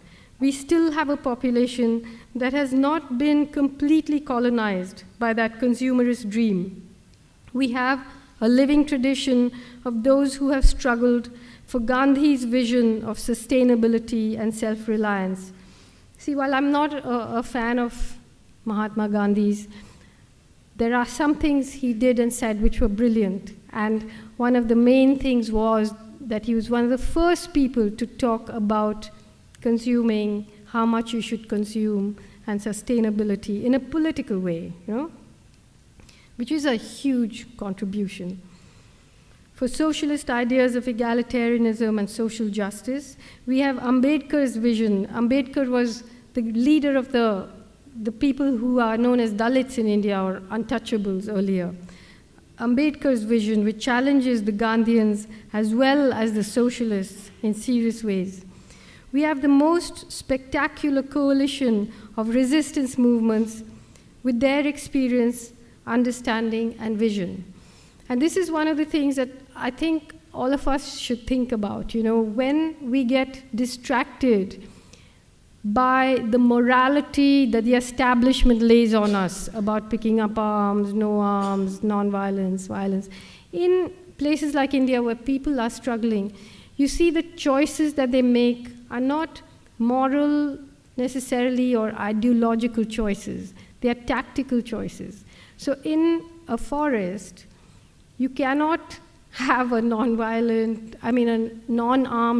Speaker 2: We still have a population that has not been completely colonized by that consumerist dream. We have a living tradition of those who have struggled for Gandhi's vision of sustainability and self-reliance. See, while I'm not a fan of Mahatma Gandhi's, there are some things he did and said which were brilliant. And one of the main things was that he was one of the first people to talk about consuming, how much you should consume, and sustainability in a political way, which is a huge contribution. For socialist ideas of egalitarianism and social justice, we have Ambedkar's vision. Ambedkar was the leader of the people who are known as Dalits in India, or untouchables earlier. Ambedkar's vision, which challenges the Gandhians as well as the socialists in serious ways. We have the most spectacular coalition of resistance movements with their experience, understanding, and vision. And this is one of the things that I think all of us should think about. When we get distracted by the morality that the establishment lays on us about picking up arms, no arms, non-violence, violence. In places like India where people are struggling, you see the choices that they make are not moral necessarily or ideological choices. They are tactical choices. So in a forest, you cannot have a non-armed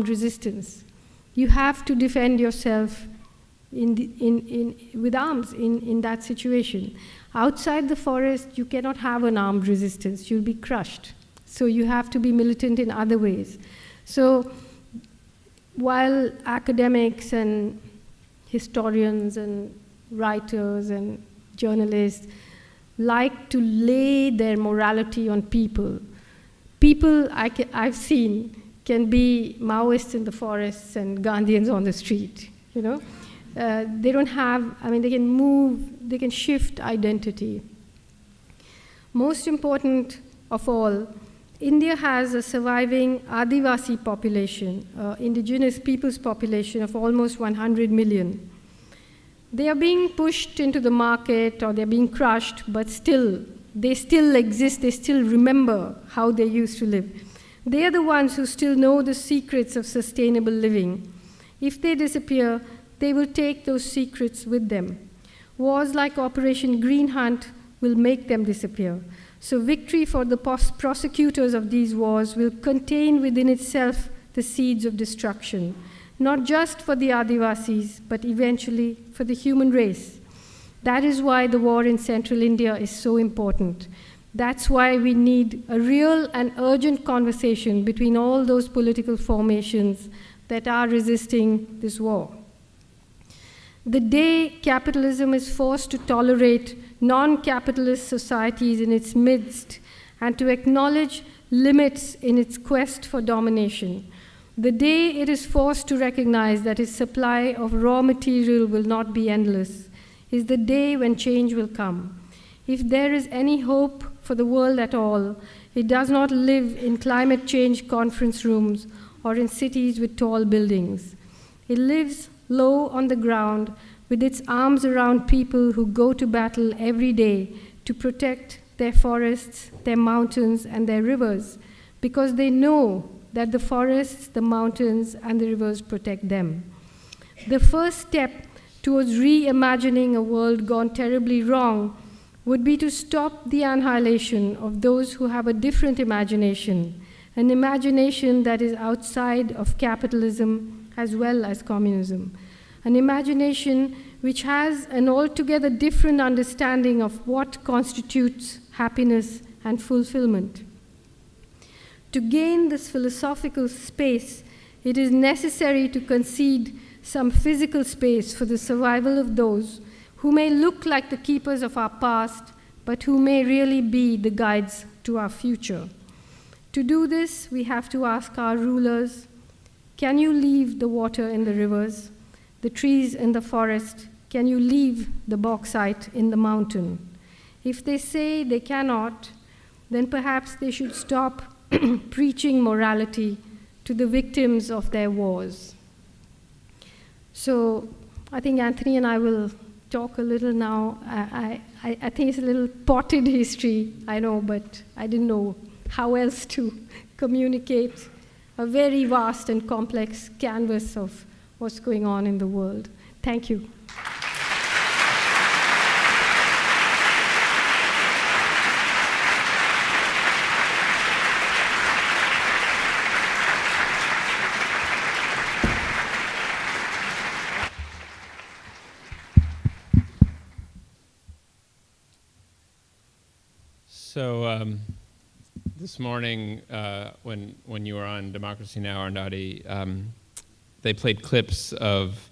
Speaker 2: resistance. You have to defend yourself with arms in that situation. Outside the forest, you cannot have an armed resistance. You'll be crushed. So you have to be militant in other ways. So while academics and historians and writers and journalists like to lay their morality on people, I've seen can be Maoists in the forests and Gandhians on the street, They don't have, they can move, they can shift identity. Most important of all, India has a surviving Adivasi population, indigenous peoples population of almost 100 million. They are being pushed into the market or they're being crushed, but they still exist, they still remember how they used to live. They are the ones who still know the secrets of sustainable living. If they disappear, they will take those secrets with them. Wars like Operation Green Hunt will make them disappear. So victory for the prosecutors of these wars will contain within itself the seeds of destruction, not just for the Adivasis, but eventually for the human race. That is why the war in central India is so important. That's why we need a real and urgent conversation between all those political formations that are resisting this war. The day capitalism is forced to tolerate non-capitalist societies in its midst and to acknowledge limits in its quest for domination. The day it is forced to recognize that its supply of raw material will not be endless is the day when change will come. If there is any hope for the world at all, it does not live in climate change conference rooms or in cities with tall buildings. It lives low on the ground with its arms around people who go to battle every day to protect their forests, their mountains, and their rivers, because they know that the forests, the mountains, and the rivers protect them. The first step towards reimagining a world gone terribly wrong would be to stop the annihilation of those who have a different imagination, an imagination that is outside of capitalism as well as communism, an imagination which has an altogether different understanding of what constitutes happiness and fulfillment. To gain this philosophical space, it is necessary to concede some physical space for the survival of those who may look like the keepers of our past, but who may really be the guides to our future. To do this, we have to ask our rulers, can you leave the water in the rivers, the trees in the forest? Can you leave the bauxite in the mountain? If they say they cannot, then perhaps they should stop preaching morality to the victims of their wars. So I think Anthony and I will talk a little now. I think it's a little potted history, I know, but I didn't know how else to communicate a very vast and complex canvas of what's going on in the world. Thank you.
Speaker 1: So this morning, when you were on Democracy Now! Arundhati, they played clips of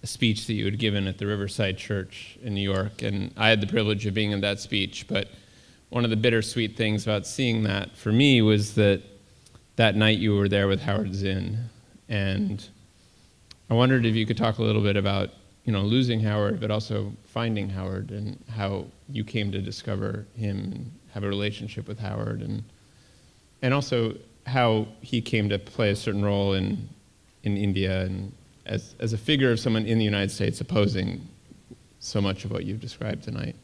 Speaker 1: a speech that you had given at the Riverside Church in New York, and I had the privilege of being in that speech, but one of the bittersweet things about seeing that for me was that that night you were there with Howard Zinn, and I wondered if you could talk a little bit about losing Howard, but also finding Howard and how you came to discover him and have a relationship with Howard, and also how he came to play a certain role in India and as a figure of someone in the United States opposing so much of what you've described tonight.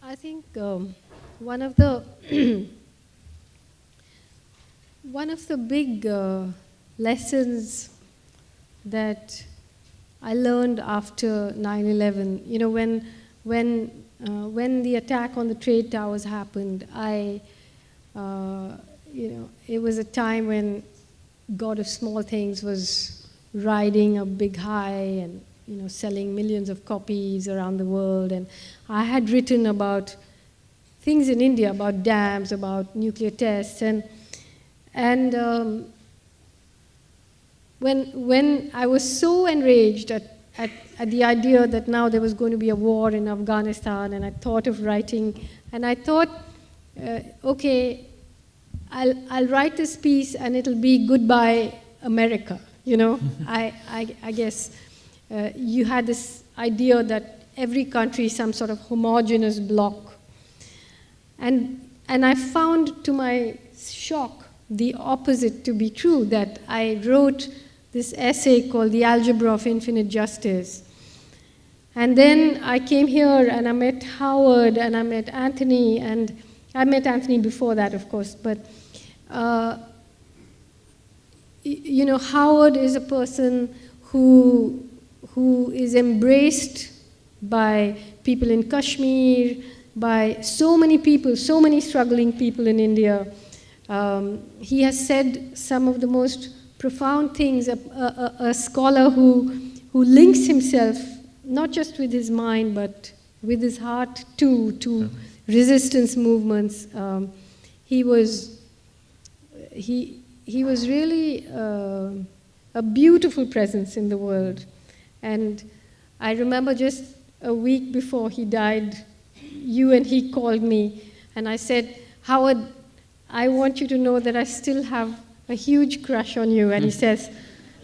Speaker 2: I think one of the big lessons that I learned after 9/11, when the attack on the trade towers happened, it was a time when God of Small Things was riding a big high and selling millions of copies around the world, and I had written about things in India, about dams, about nuclear tests, and when I was so enraged at the idea that now there was going to be a war in Afghanistan, and I thought of writing, and I thought, okay, I'll write this piece and it'll be goodbye America, I guess you had this idea that every country is some sort of homogeneous block. And I found, to my shock, the opposite to be true, that I wrote this essay called The Algebra of Infinite Justice. And then I came here and I met Howard and I met Anthony, and I met Anthony before that, of course, but Howard is a person who is embraced by people in Kashmir, by so many people, so many struggling people in India. He has said some of the most profound things, a scholar who links himself not just with his mind but with his heart too to resistance movements. He was really a beautiful presence in the world. And I remember just a week before he died, you and he called me, and I said, Howard, I want you to know that I still have a huge crush on you. And he says,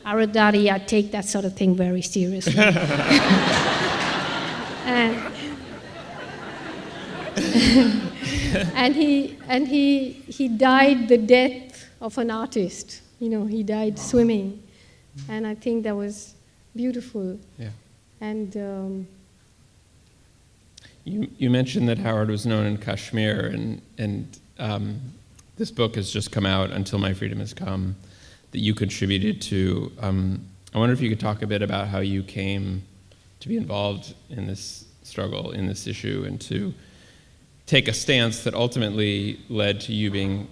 Speaker 2: Aradhari, I take that sort of thing very seriously. and he died the death of an artist. You know, he died swimming. And I think that was beautiful.
Speaker 1: Yeah.
Speaker 2: And
Speaker 1: you mentioned that Howard was known in Kashmir, and this book has just come out, Until My Freedom Has Come, that you contributed to. I wonder if you could talk a bit about how you came to be involved in this struggle, in this issue, and to take a stance that ultimately led to you being,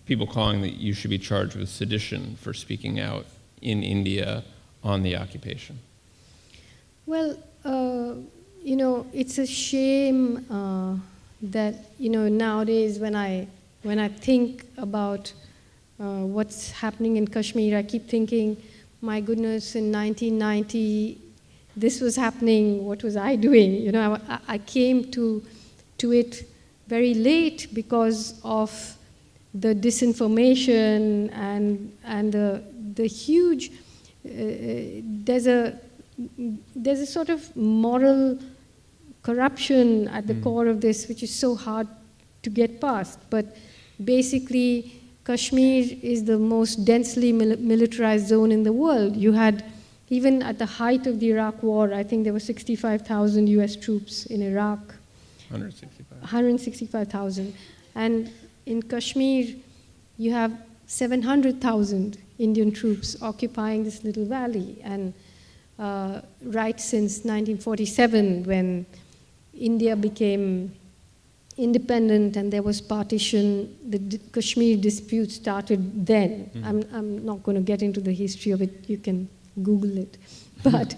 Speaker 1: people calling that you should be charged with sedition for speaking out in India on the occupation.
Speaker 2: Well, it's a shame that, nowadays when I think about what's happening in Kashmir, I keep thinking, my goodness, in 1990, this was happening, what was I doing? I came to it very late because of the disinformation and the huge, there's a sort of moral corruption at the core of this, which is so hard to get past. But basically, Kashmir is the most densely militarized zone in the world. You had, even at the height of the Iraq War, I think there were 65,000 US troops in Iraq. 165,000. And in Kashmir, you have 700,000 Indian troops occupying this little valley. And right since 1947, when India became independent and there was partition, the Kashmir dispute started then. I'm not going to get into the history of it, you can Google it. But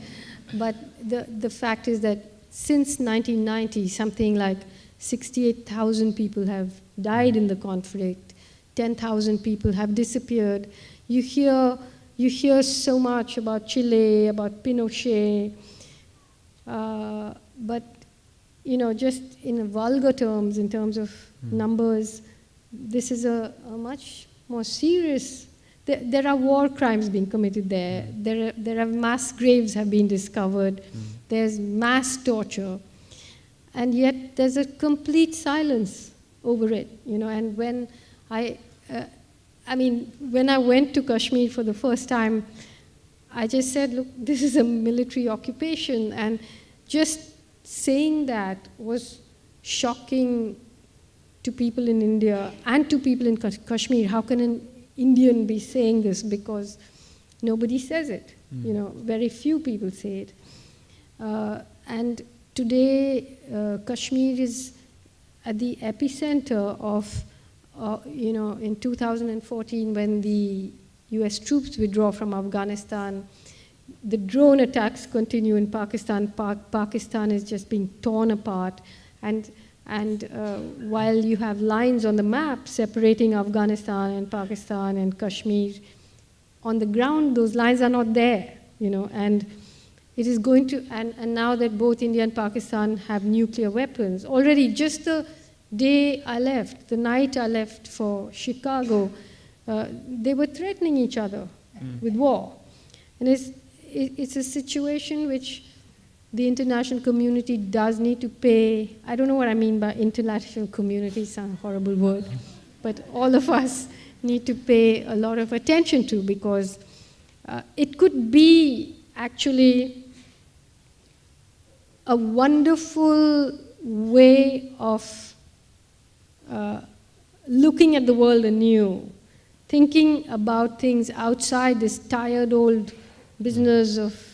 Speaker 2: the fact is that since 1990, something like 68,000 people have died in the conflict, 10,000 people have disappeared. You hear so much about Chile, about Pinochet, but just in vulgar terms, in terms of numbers, this is a much more serious. There are war crimes being committed there. There are mass graves have been discovered. There's mass torture, and yet there's a complete silence over it. And when when I went to Kashmir for the first time, I just said, look, this is a military occupation, and just saying that was shocking to people in India and to people in Kashmir. How can an Indian be saying this? Because nobody says it. Very few people say it. And today, Kashmir is at the epicenter of, in 2014, when the US troops withdraw from Afghanistan, the drone attacks continue in Pakistan. Pakistan is just being torn apart. And while you have lines on the map separating Afghanistan and Pakistan and Kashmir, on the ground, those lines are not there, and it is going to, and now that both India and Pakistan have nuclear weapons, already just the day I left, the night I left for Chicago, they were threatening each other with war. And it's a situation which the international community does need to pay. I don't know what I mean by international community, it's a horrible word, but all of us need to pay a lot of attention to, because it could be actually a wonderful way of looking at the world anew, thinking about things outside this tired old business of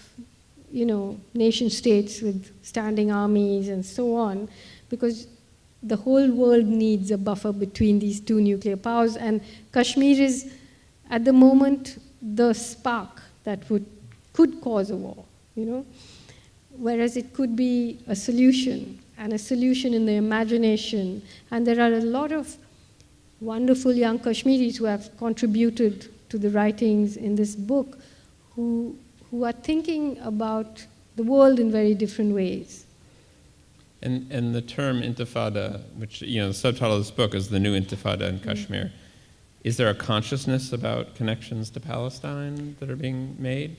Speaker 2: nation states with standing armies and so on, because the whole world needs a buffer between these two nuclear powers, and Kashmir is, at the moment, the spark that could cause a war, whereas it could be a solution, and a solution in the imagination. And there are a lot of wonderful young Kashmiris who have contributed to the writings in this book, who are thinking about the world in very different ways.
Speaker 1: And the term intifada, which, the subtitle of this book is The New Intifada in Kashmir. Is there a consciousness about connections to Palestine that are being made?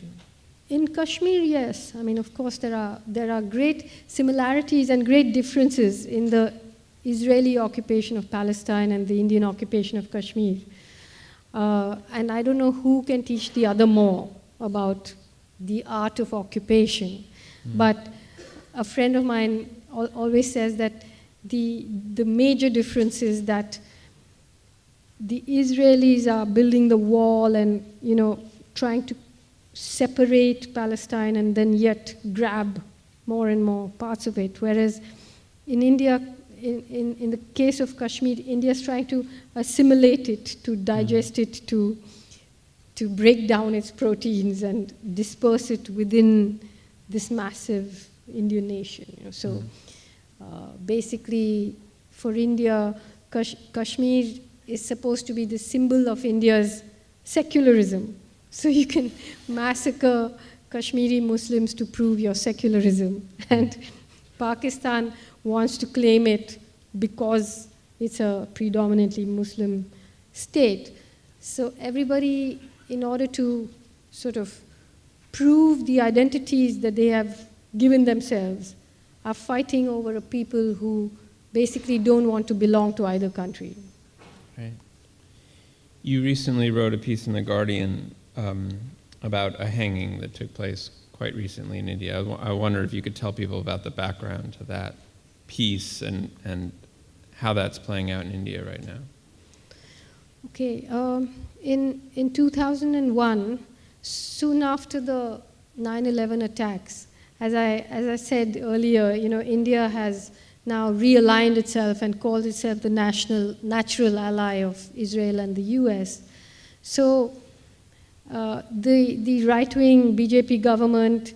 Speaker 2: In Kashmir, yes. I mean, of course, there are great similarities and great differences in the Israeli occupation of Palestine and the Indian occupation of Kashmir. And I don't know who can teach the other more about the art of occupation. But a friend of mine always says that the major difference is that the Israelis are building the wall and, trying to separate Palestine and then yet grab more and more parts of it. Whereas in India, in the case of Kashmir, India is trying to assimilate it, to digest it, to break down its proteins and disperse it within this massive Indian nation. So basically, for India, Kashmir is supposed to be the symbol of India's secularism. So you can massacre Kashmiri Muslims to prove your secularism. And Pakistan wants to claim it because it's a predominantly Muslim state. So everybody, in order to sort of prove the identities that they have given themselves, are fighting over a people who basically don't want to belong to either country.
Speaker 1: Right. You recently wrote a piece in The Guardian about a hanging that took place quite recently in India. I wonder if you could tell people about the background to that piece and how that's playing out in India right now.
Speaker 2: Okay. In 2001, soon after the 9/11 attacks, as I said earlier, India has now realigned itself and calls itself the natural ally of Israel and the US. So the right-wing BJP government,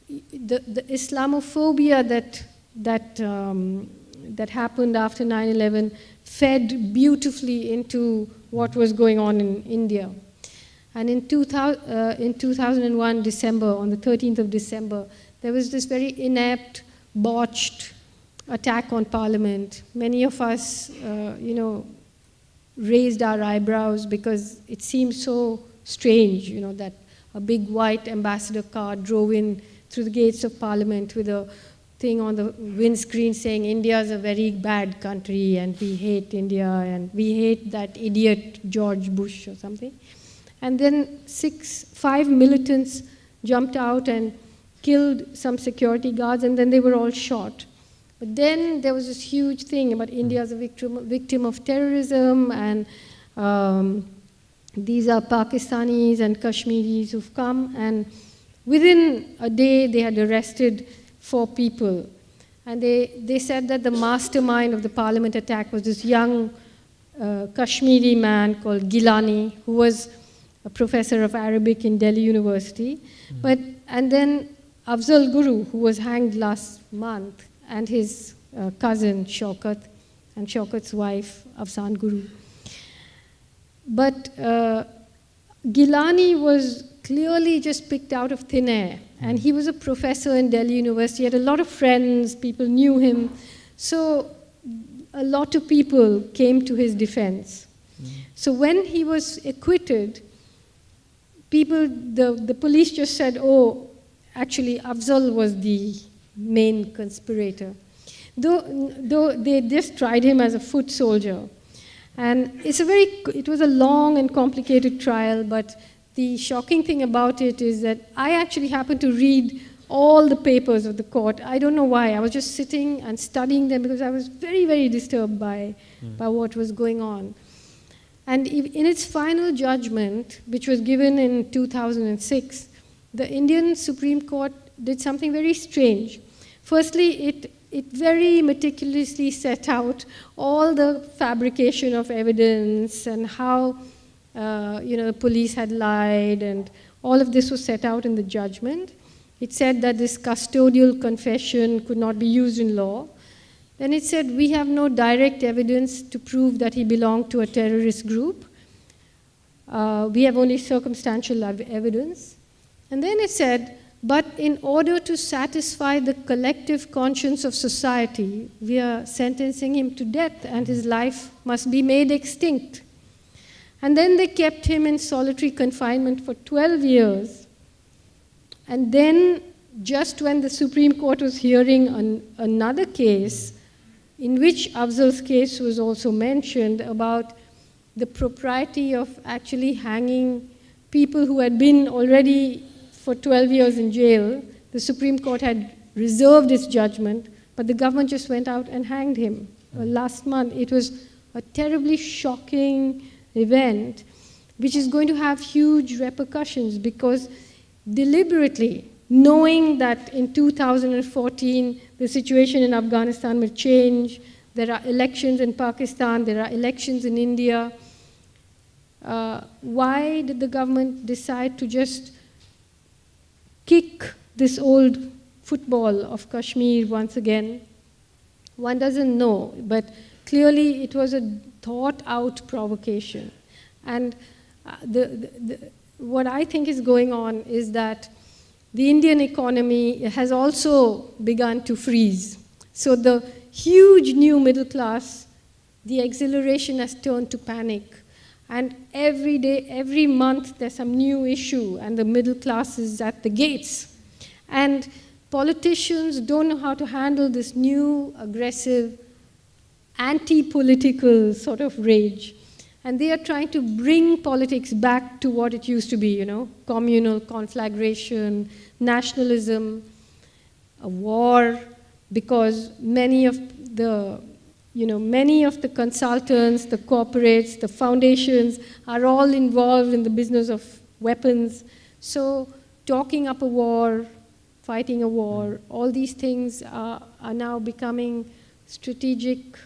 Speaker 2: the Islamophobia that happened after 9/11 fed beautifully into what was going on in India. And in 2001 December, on the 13th of December, there was this very inept, botched attack on Parliament. Many of us, raised our eyebrows because it seemed so strange, that a big white ambassador car drove in through the gates of Parliament with a thing on the windscreen saying India is a very bad country and we hate India and we hate that idiot George Bush or something. And then 5 militants jumped out and killed some security guards, and then they were all shot. But then there was this huge thing about India as a victim of terrorism, and these are Pakistanis and Kashmiris who've come, and within a day they had arrested 4 people. And they said that the mastermind of the Parliament attack was this young Kashmiri man called Gilani, who was a professor of Arabic in Delhi University. And then Afzal Guru, who was hanged last month, and his cousin Shaukat, and Shaukat's wife Afsan Guru. But Gilani was clearly just picked out of thin air, and he was a professor in Delhi University. He had a lot of friends, people knew him. So a lot of people came to his defense. So when he was acquitted, the police just said, oh, actually Afzal was the main conspirator. Though they just tried him as a foot soldier. And it was a long and complicated trial, but the shocking thing about it is that I actually happened to read all the papers of the court. I don't know why. I was just sitting and studying them because I was very, very disturbed by what was going on. And in its final judgment, which was given in 2006, the Indian Supreme Court did something very strange. Firstly, it very meticulously set out all the fabrication of evidence and how the police had lied, and all of this was set out in the judgment. It said that this custodial confession could not be used in law. Then it said we have no direct evidence to prove that he belonged to a terrorist group. We have only circumstantial evidence. And then it said, But in order to satisfy the collective conscience of society, we are sentencing him to death and his life must be made extinct. And then they kept him in solitary confinement for 12 years. And then, just when the Supreme Court was hearing another case, in which Afzal's case was also mentioned, about the propriety of actually hanging people who had been already for 12 years in jail. The Supreme Court had reserved its judgment, but the government just went out and hanged him last month. It was a terribly shocking event, which is going to have huge repercussions, because deliberately, knowing that in 2014 the situation in Afghanistan will change, there are elections in Pakistan, there are elections in India, why did the government decide to just kick this old football of Kashmir once again? One doesn't know, but clearly it was a thought-out provocation. And what I think is going on is that the Indian economy has also begun to freeze. So the huge new middle class, the exhilaration has turned to panic. And every day, every month, there's some new issue, and the middle class is at the gates. And politicians don't know how to handle this new, aggressive, anti-political sort of rage. And they are trying to bring politics back to what it used to be, communal conflagration, nationalism, a war, because many of the consultants, the corporates, the foundations are all involved in the business of weapons. So talking up a war, fighting a war, all these things are now becoming strategic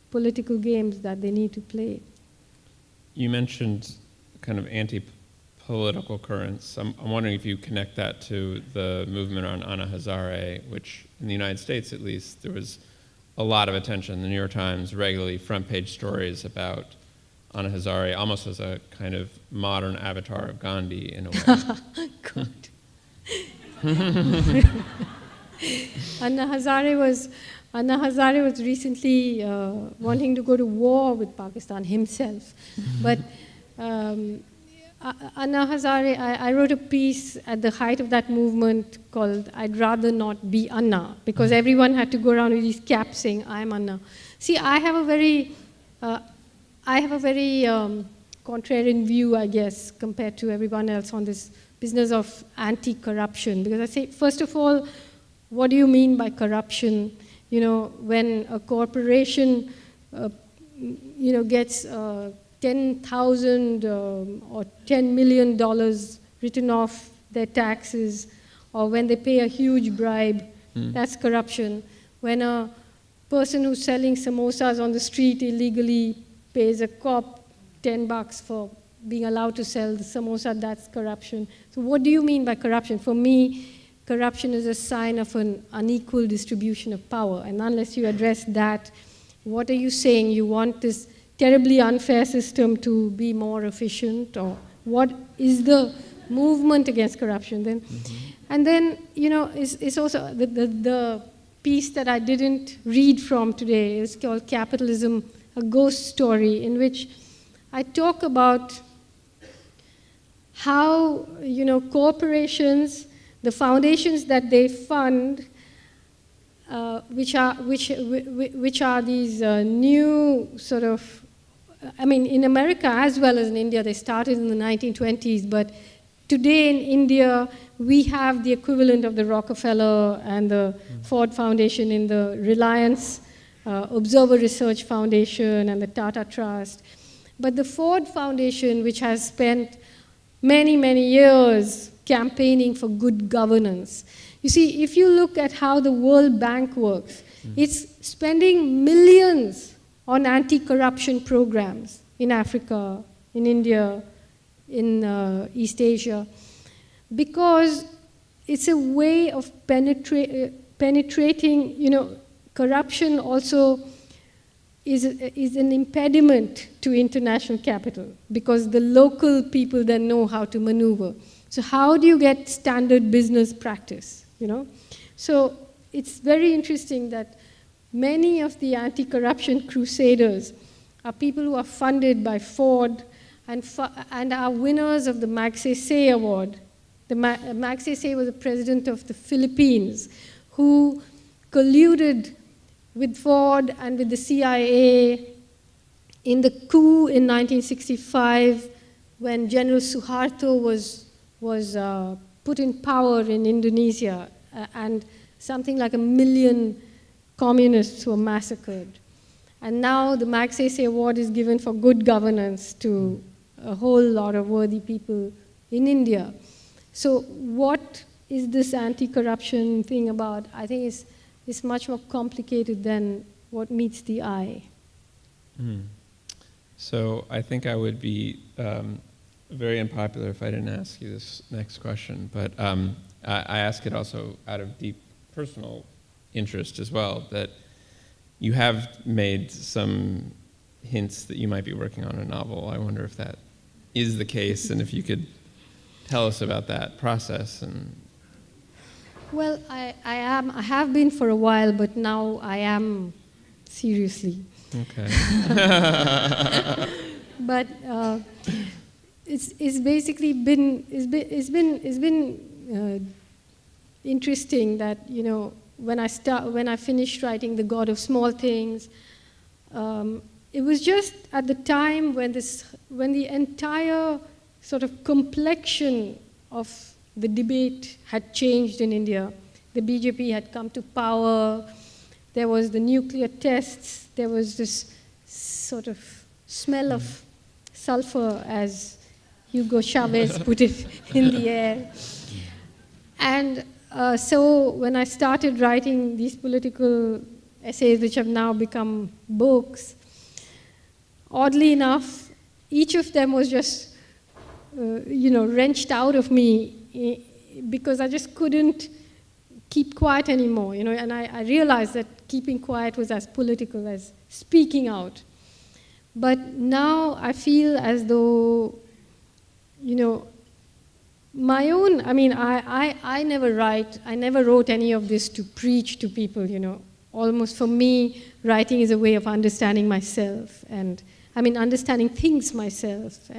Speaker 2: political games that they need to play.
Speaker 1: You mentioned kind of anti-political currents. I'm wondering if you connect that to the movement on Anna Hazare, which in the United States, at least, there was a lot of attention. The New York Times regularly front-page stories about Anna Hazare, almost as a kind of modern avatar of Gandhi in a way.
Speaker 2: Good. Anna Hazare was recently wanting to go to war with Pakistan himself. But Anna Hazare, I wrote a piece at the height of that movement called "I'd Rather Not Be Anna," because everyone had to go around with these caps saying, "I'm Anna." See, I have a very contrarian view, I guess, compared to everyone else on this business of anti-corruption. Because I say, first of all, what do you mean by corruption? When a corporation, gets 10,000 or $10 million written off their taxes, or when they pay a huge bribe, that's corruption. When a person who's selling samosas on the street illegally pays a cop $10 for being allowed to sell the samosa, that's corruption. So what do you mean by corruption? For me, corruption is a sign of an unequal distribution of power. And unless you address that, what are you saying? You want this terribly unfair system to be more efficient? Or what is the movement against corruption then? And then, it's also the piece that I didn't read from today is called Capitalism, a Ghost Story, in which I talk about how, corporations, the foundations that they fund, which are these new sort of, in America as well as in India, they started in the 1920s, but today in India, we have the equivalent of the Rockefeller and the Ford Foundation in the Reliance Observer Research Foundation and the Tata Trust. But the Ford Foundation, which has spent many, many years campaigning for good governance. You see, if you look at how the World Bank works, it's spending millions on anti-corruption programs in Africa, in India, in East Asia, because it's a way of penetrating, corruption also is an impediment to international capital, because the local people then know how to maneuver. So how do you get standard business practice, you know? So it's very interesting that many of the anti-corruption crusaders are people who are funded by Ford and are winners of the Magsaysay Award. Magsaysay was the president of the Philippines who colluded with Ford and with the CIA in the coup in 1965 when General Suharto was put in power in Indonesia and something like 1 million communists were massacred. And now the Magsaysay Award is given for good governance to a whole lot of worthy people in India. So what is this anti-corruption thing about? I think it's much more complicated than what meets the eye.
Speaker 1: So I think I would be very unpopular if I didn't ask you this next question, but I ask it also out of deep personal interest as well, that you have made some hints that you might be working on a novel. I wonder if that is the case, and if you could tell us about that process. And
Speaker 2: well, I have been for a while, but now I am seriously.
Speaker 1: Okay.
Speaker 2: But it's basically been interesting that, you know, when I finished writing The God of Small Things, it was just at the time when the entire sort of complexion of the debate had changed in India. The BJP had come to power. There was the nuclear tests. There was this sort of smell of sulfur, as Hugo Chavez put it, in the air. And so when I started writing these political essays, which have now become books, oddly enough, each of them was just, wrenched out of me because I just couldn't keep quiet anymore, you know, and I realized that keeping quiet was as political as speaking out. But now I feel as though, you know, my own, I mean, I never wrote any of this to preach to people, you know. Almost for me, writing is a way of understanding myself, and understanding things myself.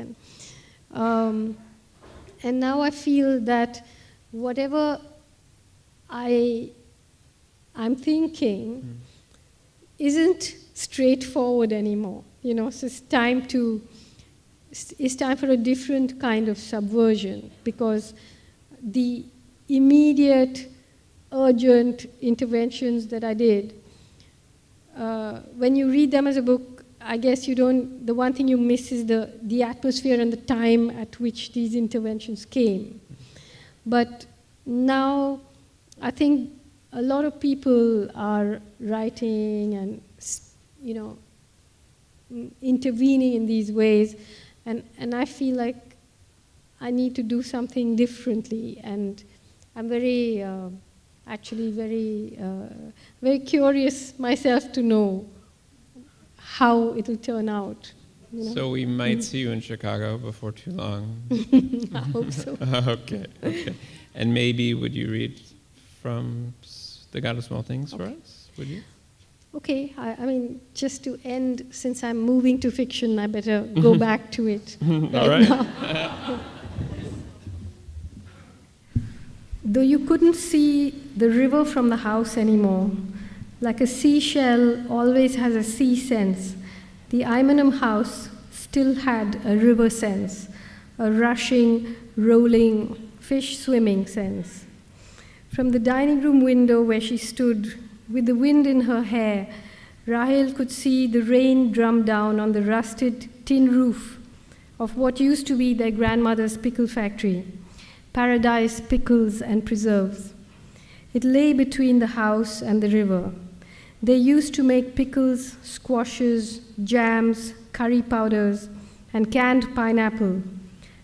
Speaker 2: And now I feel that whatever I'm thinking isn't straightforward anymore, you know. So it's time for a different kind of subversion, because the immediate, urgent interventions that I did, when you read them as a book, I guess the one thing you miss is the atmosphere and the time at which these interventions came. But now I think a lot of people are writing and, you know, intervening in these ways, and I feel like I need to do something differently, and I'm very curious myself to know how it'll turn out. You know?
Speaker 1: So we might see you in Chicago before too long.
Speaker 2: I hope so.
Speaker 1: Okay. And maybe would you read from The God of Small Things for us? Would you?
Speaker 2: Okay, I mean, just to end, since I'm moving to fiction, I better go back to it.
Speaker 1: All right.
Speaker 2: Though you couldn't see the river from the house anymore, like a seashell always has a sea sense, the Imanum house still had a river sense, a rushing, rolling, fish swimming sense. From the dining room window where she stood, with the wind in her hair, Rahel could see the rain drum down on the rusted tin roof of what used to be their grandmother's pickle factory, Paradise Pickles and Preserves. It lay between the house and the river. They used to make pickles, squashes, jams, curry powders, and canned pineapple,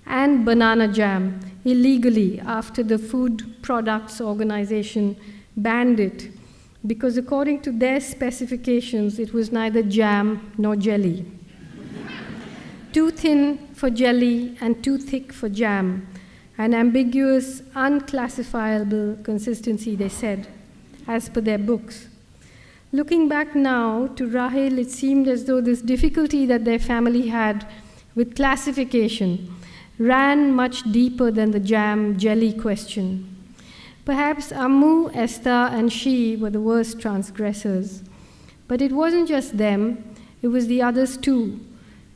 Speaker 2: and banana jam, illegally after the Food Products Organization banned it, because according to their specifications, it was neither jam nor jelly. Too thin for jelly and too thick for jam, an ambiguous, unclassifiable consistency, they said, as per their books. Looking back now to Rahel, it seemed as though this difficulty that their family had with classification ran much deeper than the jam-jelly question. Perhaps Ammu, Esther, and she were the worst transgressors. But it wasn't just them, it was the others too.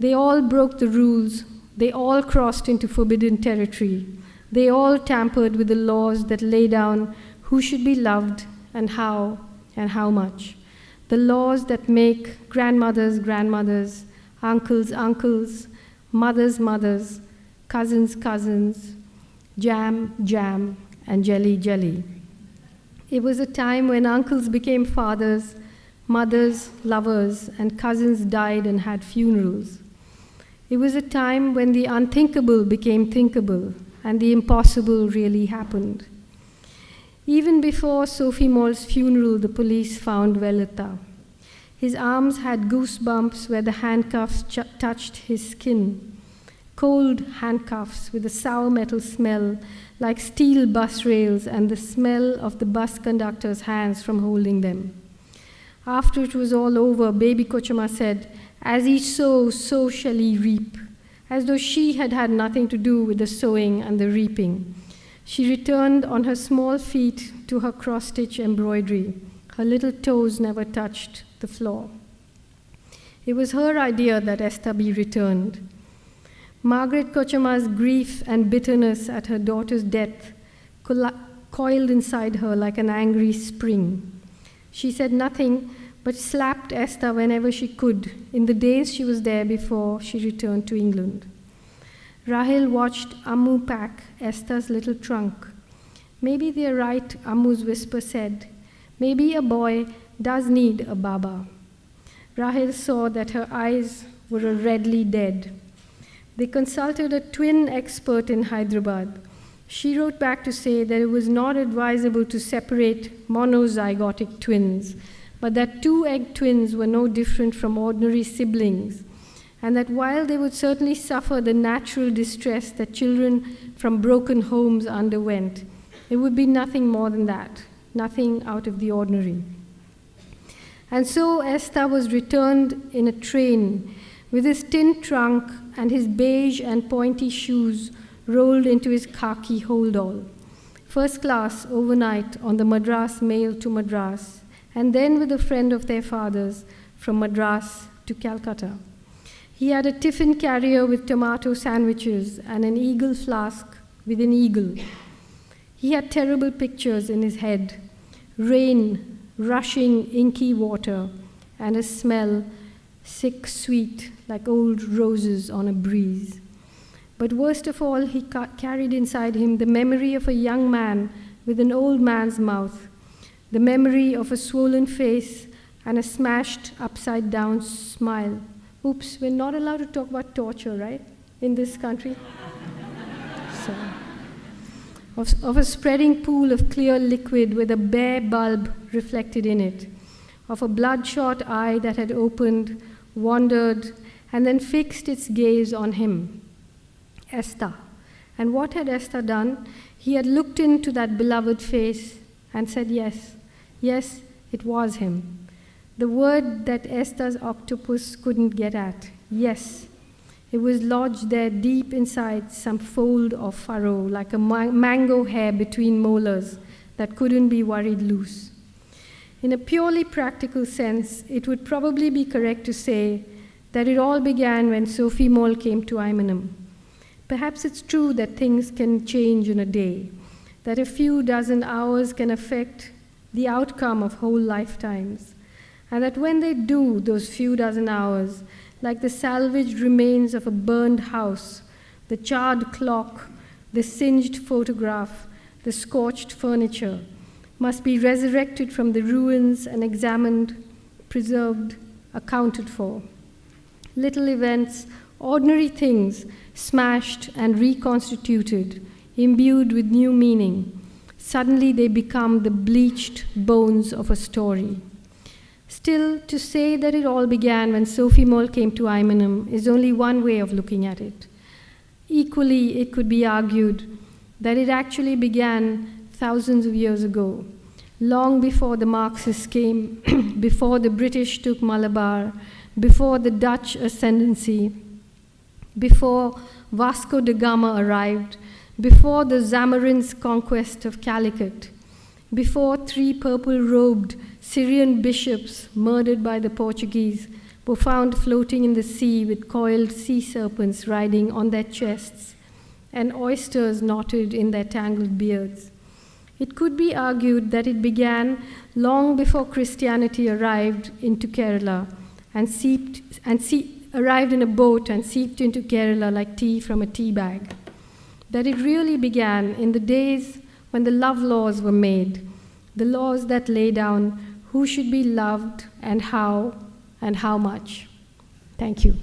Speaker 2: They all broke the rules, they all crossed into forbidden territory. They all tampered with the laws that lay down who should be loved and how much. The laws that make grandmothers, grandmothers, uncles, uncles, mothers, mothers, cousins, cousins, jam, jam, and jelly, jelly. It was a time when uncles became fathers, mothers, lovers, and cousins died and had funerals. It was a time when the unthinkable became thinkable, and the impossible really happened. Even before Sophie Moll's funeral, the police found Velita. His arms had goosebumps where the handcuffs touched his skin. Cold handcuffs with a sour metal smell like steel bus rails and the smell of the bus conductor's hands from holding them. After it was all over, baby Kochama said, "As he sows, so shall he reap," as though she had had nothing to do with the sowing and the reaping. She returned on her small feet to her cross-stitch embroidery. Her little toes never touched the floor. It was her idea that Esther be returned. Margaret Kochama's grief and bitterness at her daughter's death coiled inside her like an angry spring. She said nothing, but slapped Esther whenever she could in the days she was there before she returned to England. Rahel watched Ammu pack Esther's little trunk. "Maybe they're right," Ammu's whisper said. "Maybe a boy does need a baba." Rahel saw that her eyes were redly dead. They consulted a twin expert in Hyderabad. She wrote back to say that it was not advisable to separate monozygotic twins, but that two-egg twins were no different from ordinary siblings, and that while they would certainly suffer the natural distress that children from broken homes underwent, it would be nothing more than that, nothing out of the ordinary. And so Esther was returned in a train with his tin trunk and his beige and pointy shoes rolled into his khaki hold-all. First class overnight on the Madras mail to Madras, and then with a friend of their father's from Madras to Calcutta. He had a tiffin carrier with tomato sandwiches and an eagle flask with an eagle. He had terrible pictures in his head: rain, rushing inky water, and a smell, sick sweet, like old roses on a breeze. But worst of all, he carried inside him the memory of a young man with an old man's mouth, the memory of a swollen face and a smashed upside-down smile. Oops, we're not allowed to talk about torture, right, in this country? So, of a spreading pool of clear liquid with a bare bulb reflected in it, of a bloodshot eye that had opened, wandered, and then fixed its gaze on him. Esther. And what had Esther done? He had looked into that beloved face and said yes. Yes, it was him. The word that Esther's octopus couldn't get at. Yes. It was lodged there deep inside some fold or furrow, like a mango hair between molars that couldn't be worried loose. In a purely practical sense, it would probably be correct to say that it all began when Sophie Moll came to Imanum. Perhaps it's true that things can change in a day, that a few dozen hours can affect the outcome of whole lifetimes, and that when they do, those few dozen hours, like the salvaged remains of a burned house, the charred clock, the singed photograph, the scorched furniture, must be resurrected from the ruins and examined, preserved, accounted for. Little events, ordinary things, smashed and reconstituted, imbued with new meaning. Suddenly they become the bleached bones of a story. Still, to say that it all began when Sophie Moll came to Imanum is only one way of looking at it. Equally, it could be argued that it actually began thousands of years ago, long before the Marxists came, before the British took Malabar, before the Dutch ascendancy, before Vasco da Gama arrived, before the Zamorin's conquest of Calicut, before 3 purple-robed Syrian bishops murdered by the Portuguese were found floating in the sea with coiled sea serpents riding on their chests and oysters knotted in their tangled beards. It could be argued that it began long before Christianity arrived into Kerala arrived in a boat and seeped into Kerala like tea from a tea bag. That it really began in the days when the love laws were made, the laws that lay down who should be loved and how much. Thank you.